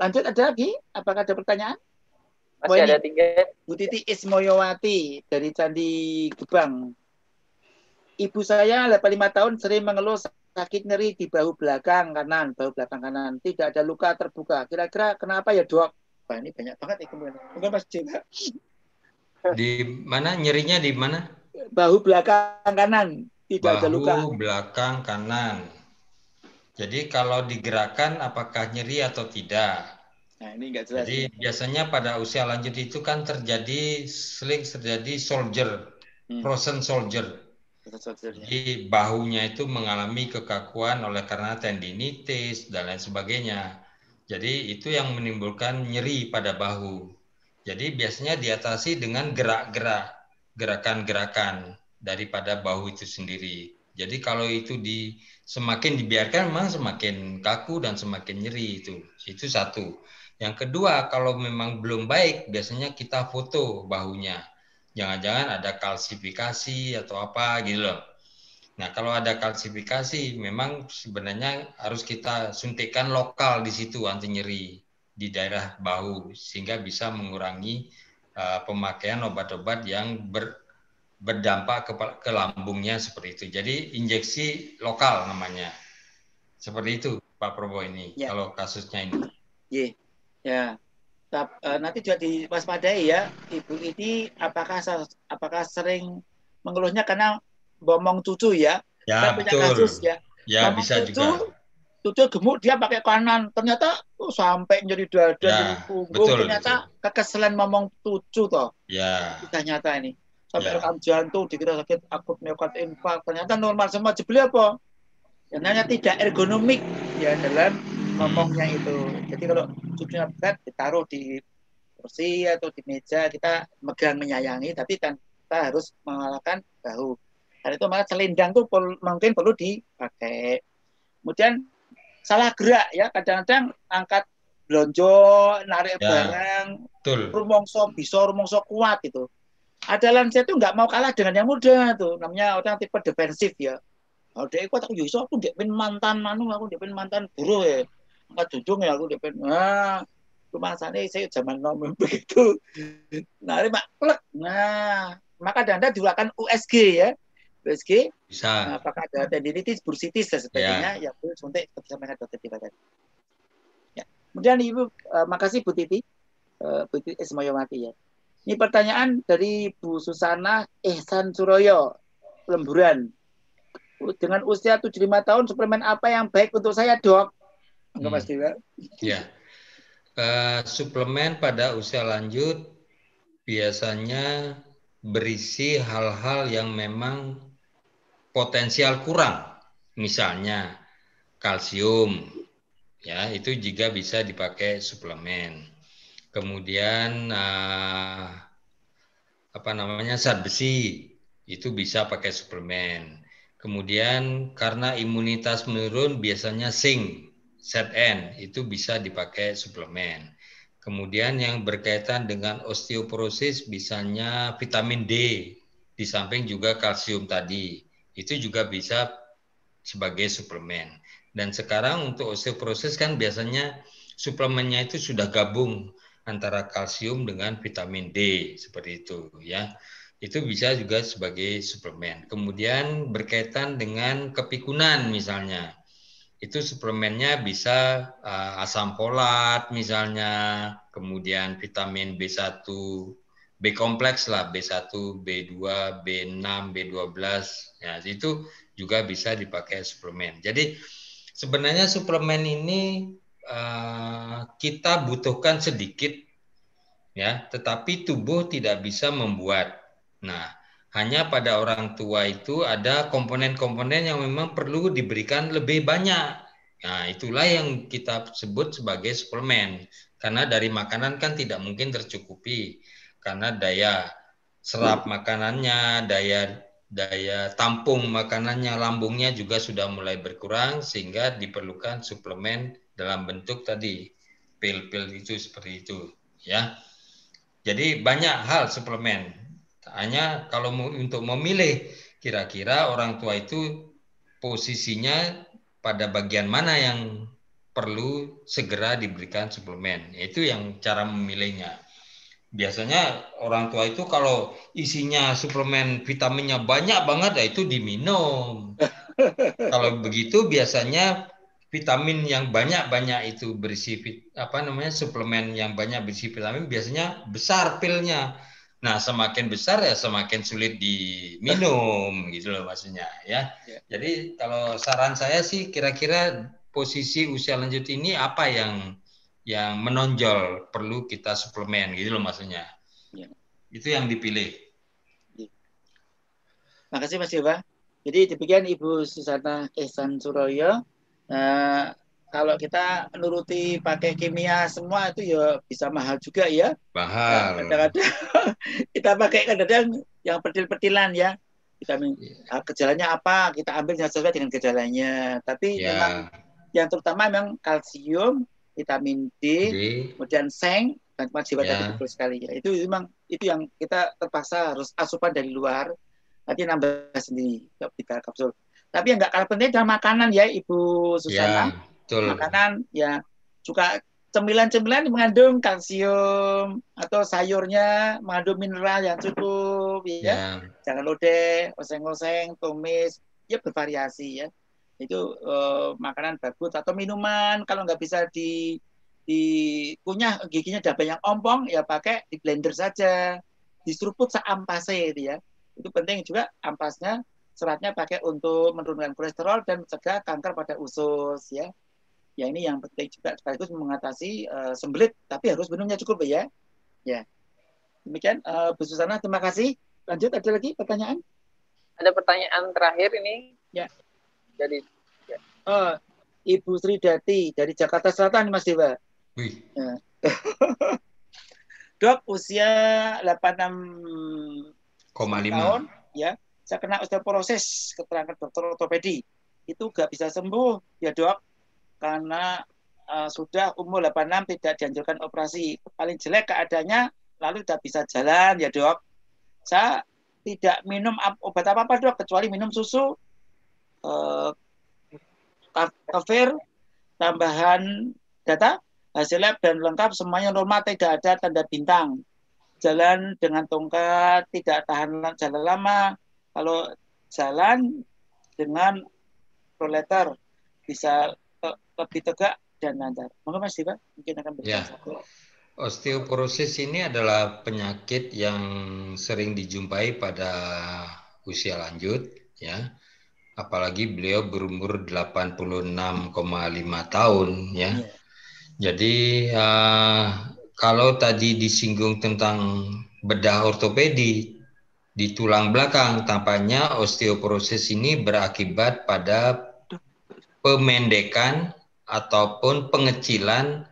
Lanjut, ada lagi? Apakah ada pertanyaan? Masih ada 3. Bu Titi Ismoyowati dari Candi Gebang. Ibu saya 85 tahun sering mengeluh sakit nyeri di bahu belakang kanan. Tidak ada luka terbuka. Kira-kira kenapa ya dok? Wah, ini banyak banget nih kemudian. Mungkin Mas Jika. Di mana nyerinya di mana? Bahu belakang kanan, tidak ada luka. Bahu belakang kanan. Jadi kalau digerakkan apakah nyeri atau tidak? Nah, ini enggak jelas. Jadi biasanya pada usia lanjut itu kan sering terjadi frozen soldier. Jadi bahunya itu mengalami kekakuan oleh karena tendinitis dan lain sebagainya. Jadi itu yang menimbulkan nyeri pada bahu. Jadi biasanya diatasi dengan gerakan-gerakan daripada bahu itu sendiri. Jadi kalau itu semakin dibiarkan memang semakin kaku dan semakin nyeri itu. Itu satu. Yang kedua, kalau memang belum baik, biasanya kita foto bahunya. Jangan-jangan ada kalsifikasi atau apa gitu loh. Nah, kalau ada kalsifikasi, memang sebenarnya harus kita suntikkan lokal di situ anti nyeri di daerah bahu sehingga bisa mengurangi pemakaian obat-obat yang berdampak ke lambungnya seperti itu. Jadi injeksi lokal namanya. Seperti itu Pak Probo ini ya. Kalau kasusnya ini. Ya. Nanti juga diwaspadai ya, ibu ini apakah sering mengeluhnya karena bomong cucu ya? Ya, betul. Kasus ya. Ya, bomong bisa juga. Cucu gemuk dia pakai kanan, ternyata sampai nyeri dada, nyeri punggung, ternyata kekeselan ngomong cucu toh. Ya. Kita nyata ini. Sampai rekam jantung dikira sakit akut miokard infark, ternyata normal semua. Jebeli apa? Ya, namanya tidak ergonomik ya dalam ngomongnya itu. Jadi kalau cucunya berat ditaruh di kursi atau di meja, kita megang menyayangi, tapi tanpa harus mengalahkan bahu. Dan itu malah selendang tuh mungkin perlu dipakai. Kemudian salah gerak ya, kadang-kadang angkat blonjo, narik barang, rumongso kuat itu. Ada lansia itu nggak mau kalah dengan yang muda tuh, namanya orang tipe defensif ya. Oh, dia ikut aku iso aku ndek mantan buruh ya. Angkat dudung ya aku ndek rumah sana saya zaman nom begitu. Nah, plek. Nah, maka Anda dilakukan USG ya. USG bisa. Nah, apakah ada tendinitis, bursitis dan sebagainya yang perlu suntik seperti sampaikan Dokter Diva tadi. Ya. Kemudian Ibu makasih Bu Titi. Bu Titi Ismayawati ya. Ini pertanyaan dari Bu Susana Ihsan Suroyo, Lemburan. Dengan usia 75 tahun, suplemen apa yang baik untuk saya, Dok? Enggak pasti, Pak. Ya. Suplemen pada usia lanjut biasanya berisi hal-hal yang memang potensial kurang. Misalnya kalsium, ya itu juga bisa dipakai suplemen. Kemudian zat besi itu bisa pakai suplemen. Kemudian karena imunitas menurun biasanya zinc, Zn itu bisa dipakai suplemen. Kemudian yang berkaitan dengan osteoporosis misalnya vitamin D di samping juga kalsium tadi itu juga bisa sebagai suplemen. Dan sekarang untuk osteoporosis kan biasanya suplemennya itu sudah gabung antara kalsium dengan vitamin D seperti itu ya. Itu bisa juga sebagai suplemen. Kemudian berkaitan dengan kepikunan misalnya, itu suplemennya bisa asam folat misalnya, kemudian vitamin B1, B kompleks lah, B1, B2, B6, B12, ya itu juga bisa dipakai suplemen. Jadi sebenarnya suplemen ini kita butuhkan sedikit, ya, tetapi tubuh tidak bisa membuat. Nah, hanya pada orang tua itu ada komponen-komponen yang memang perlu diberikan lebih banyak. Nah, itulah yang kita sebut sebagai suplemen. Karena dari makanan kan tidak mungkin tercukupi. Karena daya serap makanannya, daya tampung makanannya, lambungnya juga sudah mulai berkurang sehingga diperlukan suplemen dalam bentuk tadi pil-pil itu seperti itu, ya. Jadi banyak hal suplemen. Hanya kalau untuk memilih kira-kira orang tua itu posisinya pada bagian mana yang perlu segera diberikan suplemen. Itu yang cara memilihnya. Biasanya orang tua itu kalau isinya suplemen vitaminnya banyak banget, ya itu diminum. Kalau begitu biasanya vitamin yang banyak-banyak itu berisi suplemen yang banyak berisi vitamin biasanya besar pilnya. Nah, semakin besar ya semakin sulit diminum gitu loh maksudnya ya. Jadi kalau saran saya sih kira-kira posisi usia lanjut ini apa yang menonjol perlu kita suplemen gitu loh maksudnya. Ya. Itu yang dipilih. Makasih Mas Dewa. Jadi demikian Ibu Susana Ehsan Suroyo. Kalau kita nuruti pakai kimia semua itu ya bisa mahal juga ya. Mahal. Kadang-kadang kita pakai kadang-kadang yang pedil-pedilan ya. Vitamin gejalanya apa kita ambil yang sesuai dengan gejalanya. Tapi memang yang terutama memang kalsium, vitamin D. Kemudian seng dan Mas Dewa tadi betul sekali ya. Itu memang itu yang kita terpaksa harus asupan dari luar. Nanti nambah sendiri kita kapsul. Tapi yang nggak kalah penting adalah makanan ya Ibu Susana. Ya, betul. Makanan ya juga cemilan-cemilan mengandung kalsium atau sayurnya mengandung mineral yang cukup ya. Jangan lodeh, oseng-oseng, tumis, ya bervariasi ya. Itu makanan bagus atau minuman kalau nggak bisa dikunyah giginya ada banyak ompong ya pakai di blender saja. Diseruput seampase itu ya. Itu penting juga ampasnya seratnya pakai untuk menurunkan kolesterol dan mencegah kanker pada usus ya. Ya ini yang penting juga sekaligus mengatasi sembelit tapi harus minumnya cukup ya. Ya. Demikian Bu Susana, terima kasih. Lanjut ada lagi pertanyaan? Ada pertanyaan terakhir ini. Ya. Jadi ya. Ibu Sri Dati dari Jakarta Selatan Mas Dewa. Ya. Dok usia 86,5 tahun ya. Saya kena osteoporosis, keterangan dokter ortopedi. Itu nggak bisa sembuh, ya dok, karena sudah umur 86 tidak dianjurkan operasi. Paling jelek keadaannya, lalu tidak bisa jalan, ya dok. Saya tidak minum obat apa-apa dok, kecuali minum susu, kefir, tambahan data, hasil lab dan lengkap, semuanya normal, tidak ada tanda bintang. Jalan dengan tongkat, tidak tahan jalan lama. Kalau jalan dengan rollator bisa lebih tegak dan lancar. Monggo Mas Dewa, mungkin akan berikan satu. Osteoporosis ini adalah penyakit yang sering dijumpai pada usia lanjut, ya. Apalagi beliau berumur 86,5 tahun, ya. Jadi kalau tadi disinggung tentang bedah ortopedi di tulang belakang, tampaknya osteoporosis ini berakibat pada pemendekan ataupun pengecilan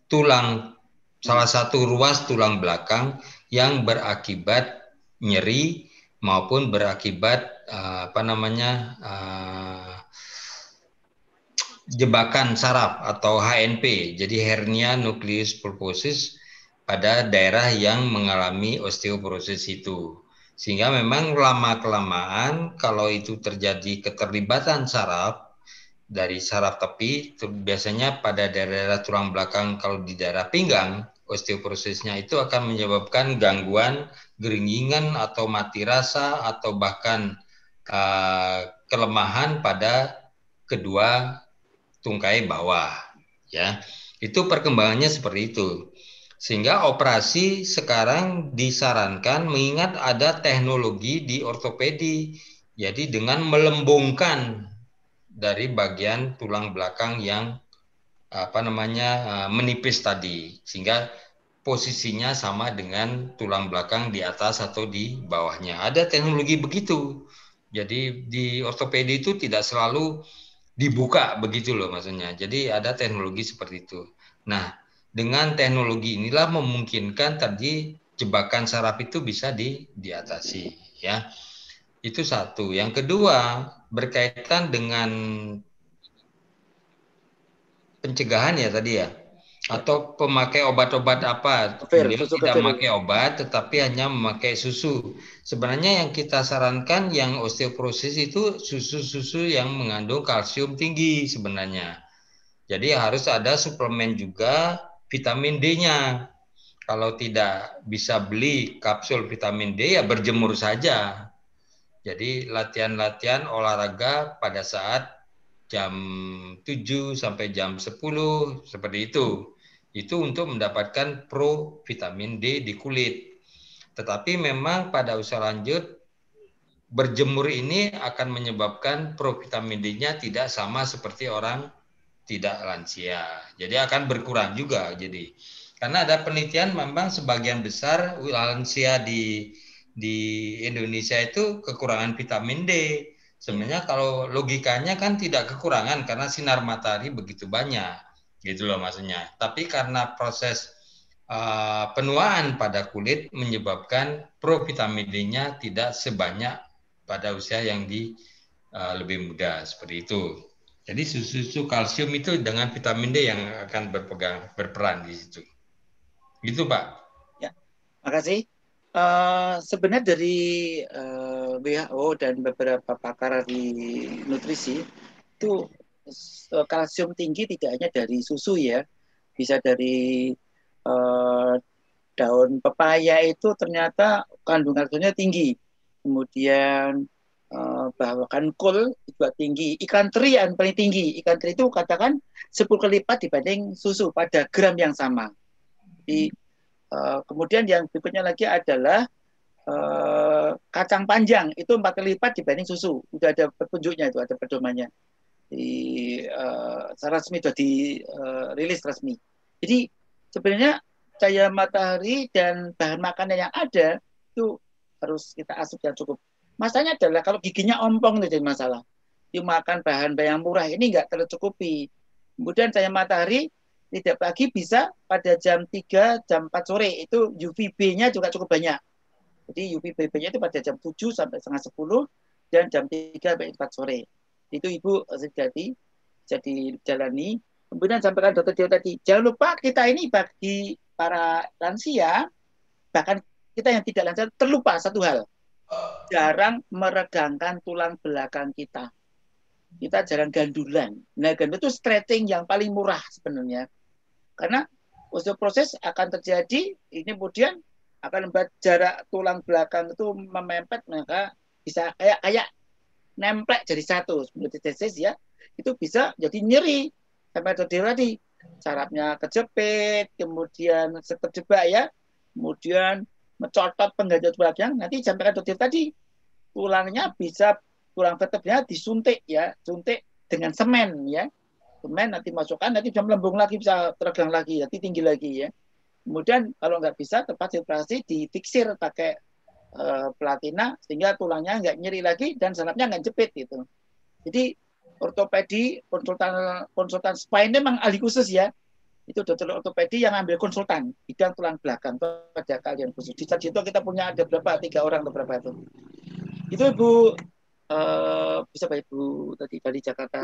tulang, salah satu ruas tulang belakang yang berakibat nyeri maupun berakibat jebakan saraf atau HNP, jadi hernia nucleus pulposus pada daerah yang mengalami osteoporosis itu. Sehingga memang lama-kelamaan kalau itu terjadi keterlibatan saraf dari saraf tepi, biasanya pada daerah tulang belakang, kalau di daerah pinggang, osteoporosisnya itu akan menyebabkan gangguan geringingan atau mati rasa atau bahkan kelemahan pada kedua tungkai bawah, ya. Itu perkembangannya seperti itu. Sehingga operasi sekarang disarankan mengingat ada teknologi di ortopedi, jadi dengan melembungkan dari bagian tulang belakang yang menipis tadi, sehingga posisinya sama dengan tulang belakang di atas atau di bawahnya. Ada teknologi begitu. Jadi di ortopedi itu tidak selalu dibuka begitu loh maksudnya. Jadi ada teknologi seperti itu. Nah, dengan teknologi inilah memungkinkan tadi jebakan saraf itu bisa diatasi, ya. Itu satu. Yang kedua, berkaitan dengan pencegahan ya tadi ya, atau pemakai obat-obat apa? Beliau tidak memakai obat, tetapi hanya memakai susu. Sebenarnya yang kita sarankan yang osteoporosis itu susu-susu yang mengandung kalsium tinggi sebenarnya. Jadi harus ada suplemen juga vitamin D-nya. Kalau tidak bisa beli kapsul vitamin D ya berjemur saja. Jadi latihan-latihan olahraga pada saat jam 7 sampai jam 10 seperti itu. Itu untuk mendapatkan pro vitamin D di kulit. Tetapi memang pada usia lanjut berjemur ini akan menyebabkan pro vitamin D-nya tidak sama seperti orang tidak lansia. Jadi akan berkurang juga. Jadi karena ada penelitian memang sebagian besar lansia di Indonesia itu kekurangan vitamin D. Sebenarnya kalau logikanya kan tidak kekurangan karena sinar matahari begitu banyak, gitu loh maksudnya. Tapi karena proses penuaan pada kulit menyebabkan provitamin D-nya tidak sebanyak pada usia yang lebih muda seperti itu. Jadi susu kalsium itu dengan vitamin D yang akan berperan di situ. Gitu Pak. Ya, makasih. Sebenarnya dari WHO dan beberapa pakar di nutrisi itu kalsium tinggi tidak hanya dari susu ya, bisa dari daun pepaya itu ternyata kandungan kalsiumnya tinggi. Kemudian bahkan kol juga tinggi, ikan teri yang paling tinggi. Ikan teri itu katakan 10 kali lipat dibanding susu pada gram yang sama. Jadi kemudian yang berikutnya lagi adalah kacang panjang itu 4 kali lipat dibanding susu. Sudah ada petunjuknya itu, ada pedomannya di resmi, sudah dirilis resmi. Jadi sebenarnya cahaya matahari dan bahan makanan yang ada itu harus kita asup yang cukup. Masalahnya adalah kalau giginya ompong itu jadi masalah. Dia makan bahan yang murah ini nggak tercukupi. Kemudian cahaya matahari tidak lagi bisa pada jam 3, jam 4 sore itu UVB-nya juga cukup banyak. Jadi UVB-nya itu pada jam 7 sampai setengah 10 dan jam 3 sampai 4 sore. Itu Ibu jadi jalani. Kemudian sampaikan Dr. Dio tadi, jangan lupa kita ini bagi para lansia, bahkan kita yang tidak lansia terlupa satu hal. Jarang meregangkan tulang belakang kita. Kita jarang gandulan. Nah, gandulan itu stretching yang paling murah sebenarnya. Karena osteoporosis akan terjadi, ini kemudian akan membuat jarak tulang belakang itu memepet, maka bisa kayak nemplek jadi satu. Seperti tesis ya, itu bisa jadi nyeri. Sampai tadi, sarafnya kejepit, kemudian terjebak ya, kemudian mencotot penggantian tulang, nanti sampai tadi tulangnya bisa tulang vertebranya disuntik ya, suntik dengan semen ya, semen nanti masukkan, nanti bisa melembung lagi, bisa teregang lagi, nanti tinggi lagi ya. Kemudian kalau nggak bisa tepat operasi difiksir pakai platina sehingga tulangnya nggak nyeri lagi dan sarafnya nggak jepit gitu. Jadi ortopedi konsultan spine memang ahli khusus ya. Itu dokter ortopedi yang ambil konsultan bidang tulang belakang pada kalian khusus. Di Sarjito kita punya ada berapa? 3 orang atau berapa itu? Itu Ibu bisa Pak Ibu tadi dari Jakarta.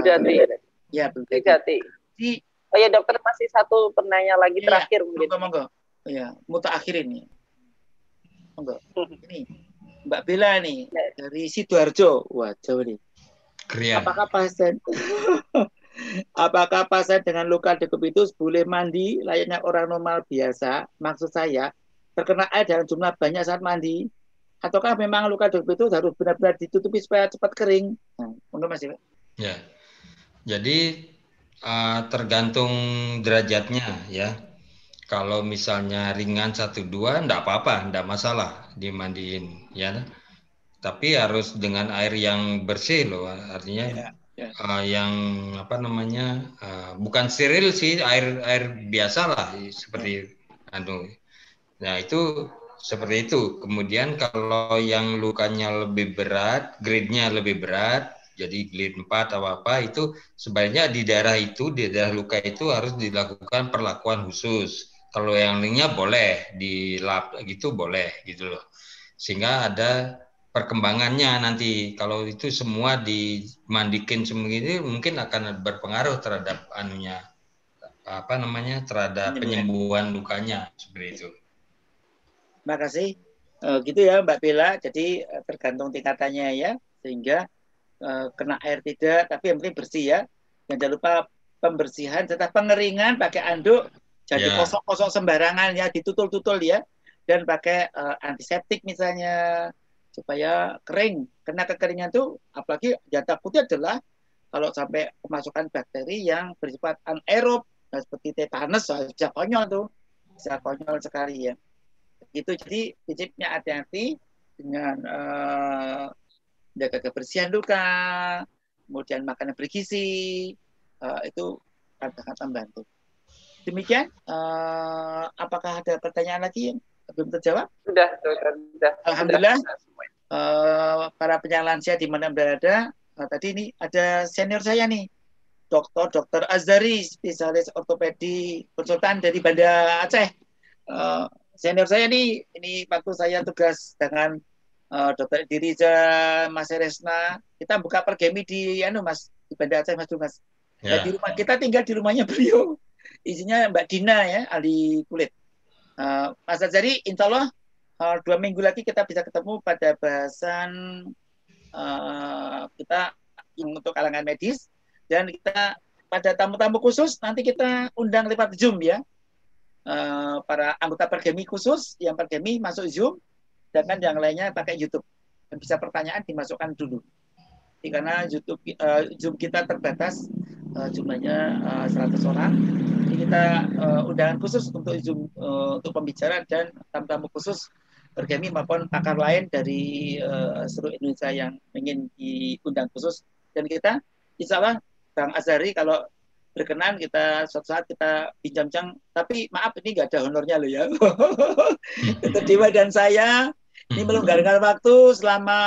Ya, Bu Jati. Oh ya dokter, masih satu penanya lagi terakhir mungkin. Monggo. Ya, muta akhir ini. Monggo. Ini Mbak Bella nih dari Sidoarjo. Wah, jauh nih. Krian. Apakah pasien dengan luka degup itu boleh mandi layaknya orang normal biasa? Maksud saya, terkena air dalam jumlah banyak saat mandi, ataukah memang luka degup itu harus benar-benar ditutupi supaya cepat kering? Monggo Mas. Ya, jadi tergantung derajatnya ya. Kalau misalnya ringan 1-2, enggak apa-apa, enggak masalah dimandiin ya. Tapi harus dengan air yang bersih loh, artinya yang apa namanya bukan steril sih, air biasa lah seperti Nah itu seperti itu. Kemudian kalau yang lukanya lebih berat, grade-nya lebih berat, jadi grade 4 atau apa, itu sebaiknya di daerah luka itu harus dilakukan perlakuan khusus. Kalau yang lainnya boleh dilap gitu, boleh gitu loh. Sehingga ada perkembangannya nanti. Kalau itu semua dimandikin semua ini mungkin akan berpengaruh terhadap terhadap penyembuhan lukanya seperti itu. Terima kasih. Gitu ya Mbak Bella. Jadi tergantung tingkatannya ya, sehingga kena air tidak, tapi yang penting bersih ya. Dan jangan lupa pembersihan serta pengeringan pakai anduk, jadi kosong-kosong sembarangan ya, ditutul-tutul ya, dan pakai antiseptik misalnya supaya kering. Karena kekeringan itu apalagi yang takutnya adalah kalau sampai kemasukan bakteri yang bersifat anaerob, seperti tetanus, bisa konyol tuh, bisa konyol sekali ya. Itu jadi prinsipnya hati-hati dengan jaga kebersihan luka, kemudian makanan bergizi, itu sangat membantu. Demikian, apakah ada pertanyaan lagi yang belum terjawab? Sudah. Alhamdulillah. Para penyandang lansia di mana berada, tadi ini ada senior saya nih, Dr. Azhari, spesialis ortopedi konsultan dari Banda Aceh. Senior saya nih, ini waktu saya tugas dengan Dr. Diriza, Mas Resna, kita buka pergemi di Mas di Banda Aceh, Mas Dumas. Ya. Di rumah kita tinggal di rumahnya beliau. Isinya Mbak Dina ya, ahli kulit. Mas Azhari, insya Allah 2 minggu lagi kita bisa ketemu pada bahasan kita untuk kalangan medis, dan kita pada tamu-tamu khusus nanti kita undang lewat Zoom ya. Para anggota pergemi khusus, yang pergemi masuk Zoom, sedangkan yang lainnya pakai YouTube. Dan bisa pertanyaan dimasukkan dulu. Karena Zoom kita terbatas jumlahnya 100 orang. Jadi kita undangan khusus untuk Zoom untuk pembicara dan tamu-tamu khusus pergemi maupun pakar lain dari seluruh Indonesia yang ingin diundang khusus. Dan kita insya Allah Bang Azhari kalau berkenan kita suatu saat kita bincang-bincang, tapi maaf ini nggak ada honornya loh ya. Dr. Dewa dan saya ini melonggarkan waktu selama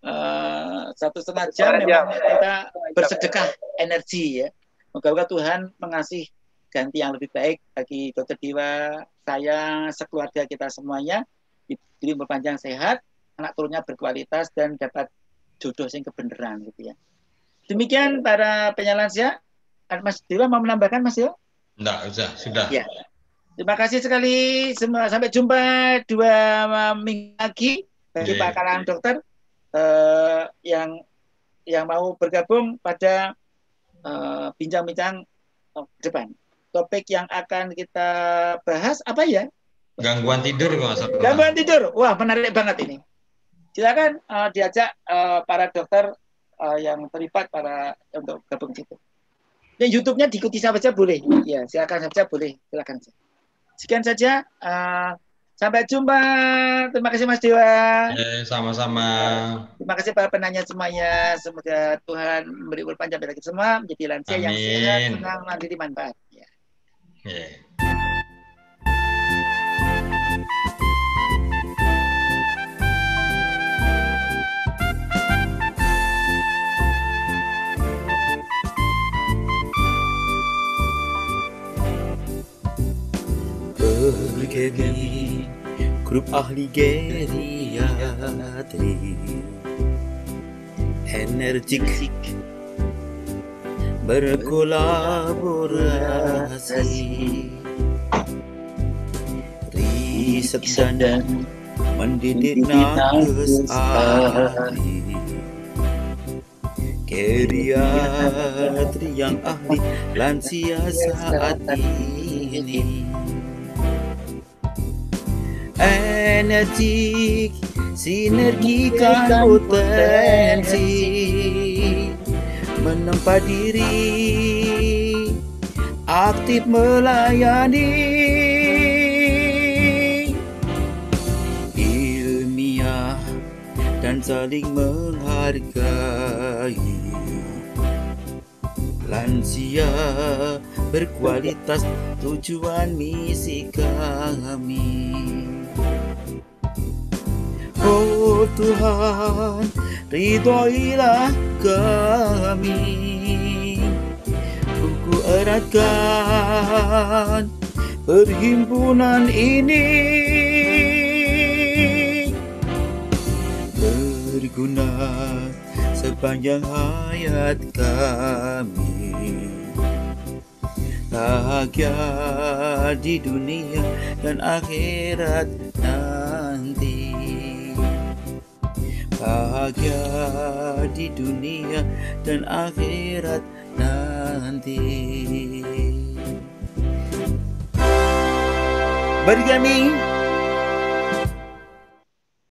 1,5 jam, memang kita bersedekah energi ya. Moga-moga Tuhan mengasih ganti yang lebih baik bagi Dr. Dewa, saya, sekeluarga kita semuanya, diberi umur panjang sehat, anak turunnya berkualitas dan dapat jodoh yang kebenaran gitu ya. Demikian para penyandang lansia. Mas Dewa mau menambahkan, Mas Dewa? Enggak, sudah. Ya. Terima kasih sekali semua. Sampai jumpa 2 minggu lagi bagi Pak kalangan dokter yang mau bergabung pada bincang-bincang depan. Topik yang akan kita bahas apa ya? Gangguan tidur, Mas. Gangguan tidur. Wah, menarik banget ini. Silakan diajak para dokter yang terlibat untuk gabung situ. Dan YouTube-nya diikuti saja boleh. Ya, silakan saja boleh. Silakan. Sekian saja. Sampai jumpa. Terima kasih Mas Dewa. Sama-sama. Terima kasih para penanya semuanya. Semoga Tuhan memberi umur panjang bagi kita semua, menjadi lansia yang sehat, senang, mandiri, manfaat. Ya. Pergemi, grup ahli geriatri, energik berkolaborasi, riset dan mendidik nakes ahli, geriatri yang ahli lansia saat ini. Energik, sinergikan potensi, menempa diri, aktif melayani, ilmiah dan saling menghargai, lansia berkualitas, tujuan misi kami. Oh Tuhan, ridhoilah kami, Buku eratkan perhimpunan ini, berguna sepanjang hayat kami, bahagia di dunia dan akhirat nanti. Bahagia di dunia dan akhirat nanti. Bagi kami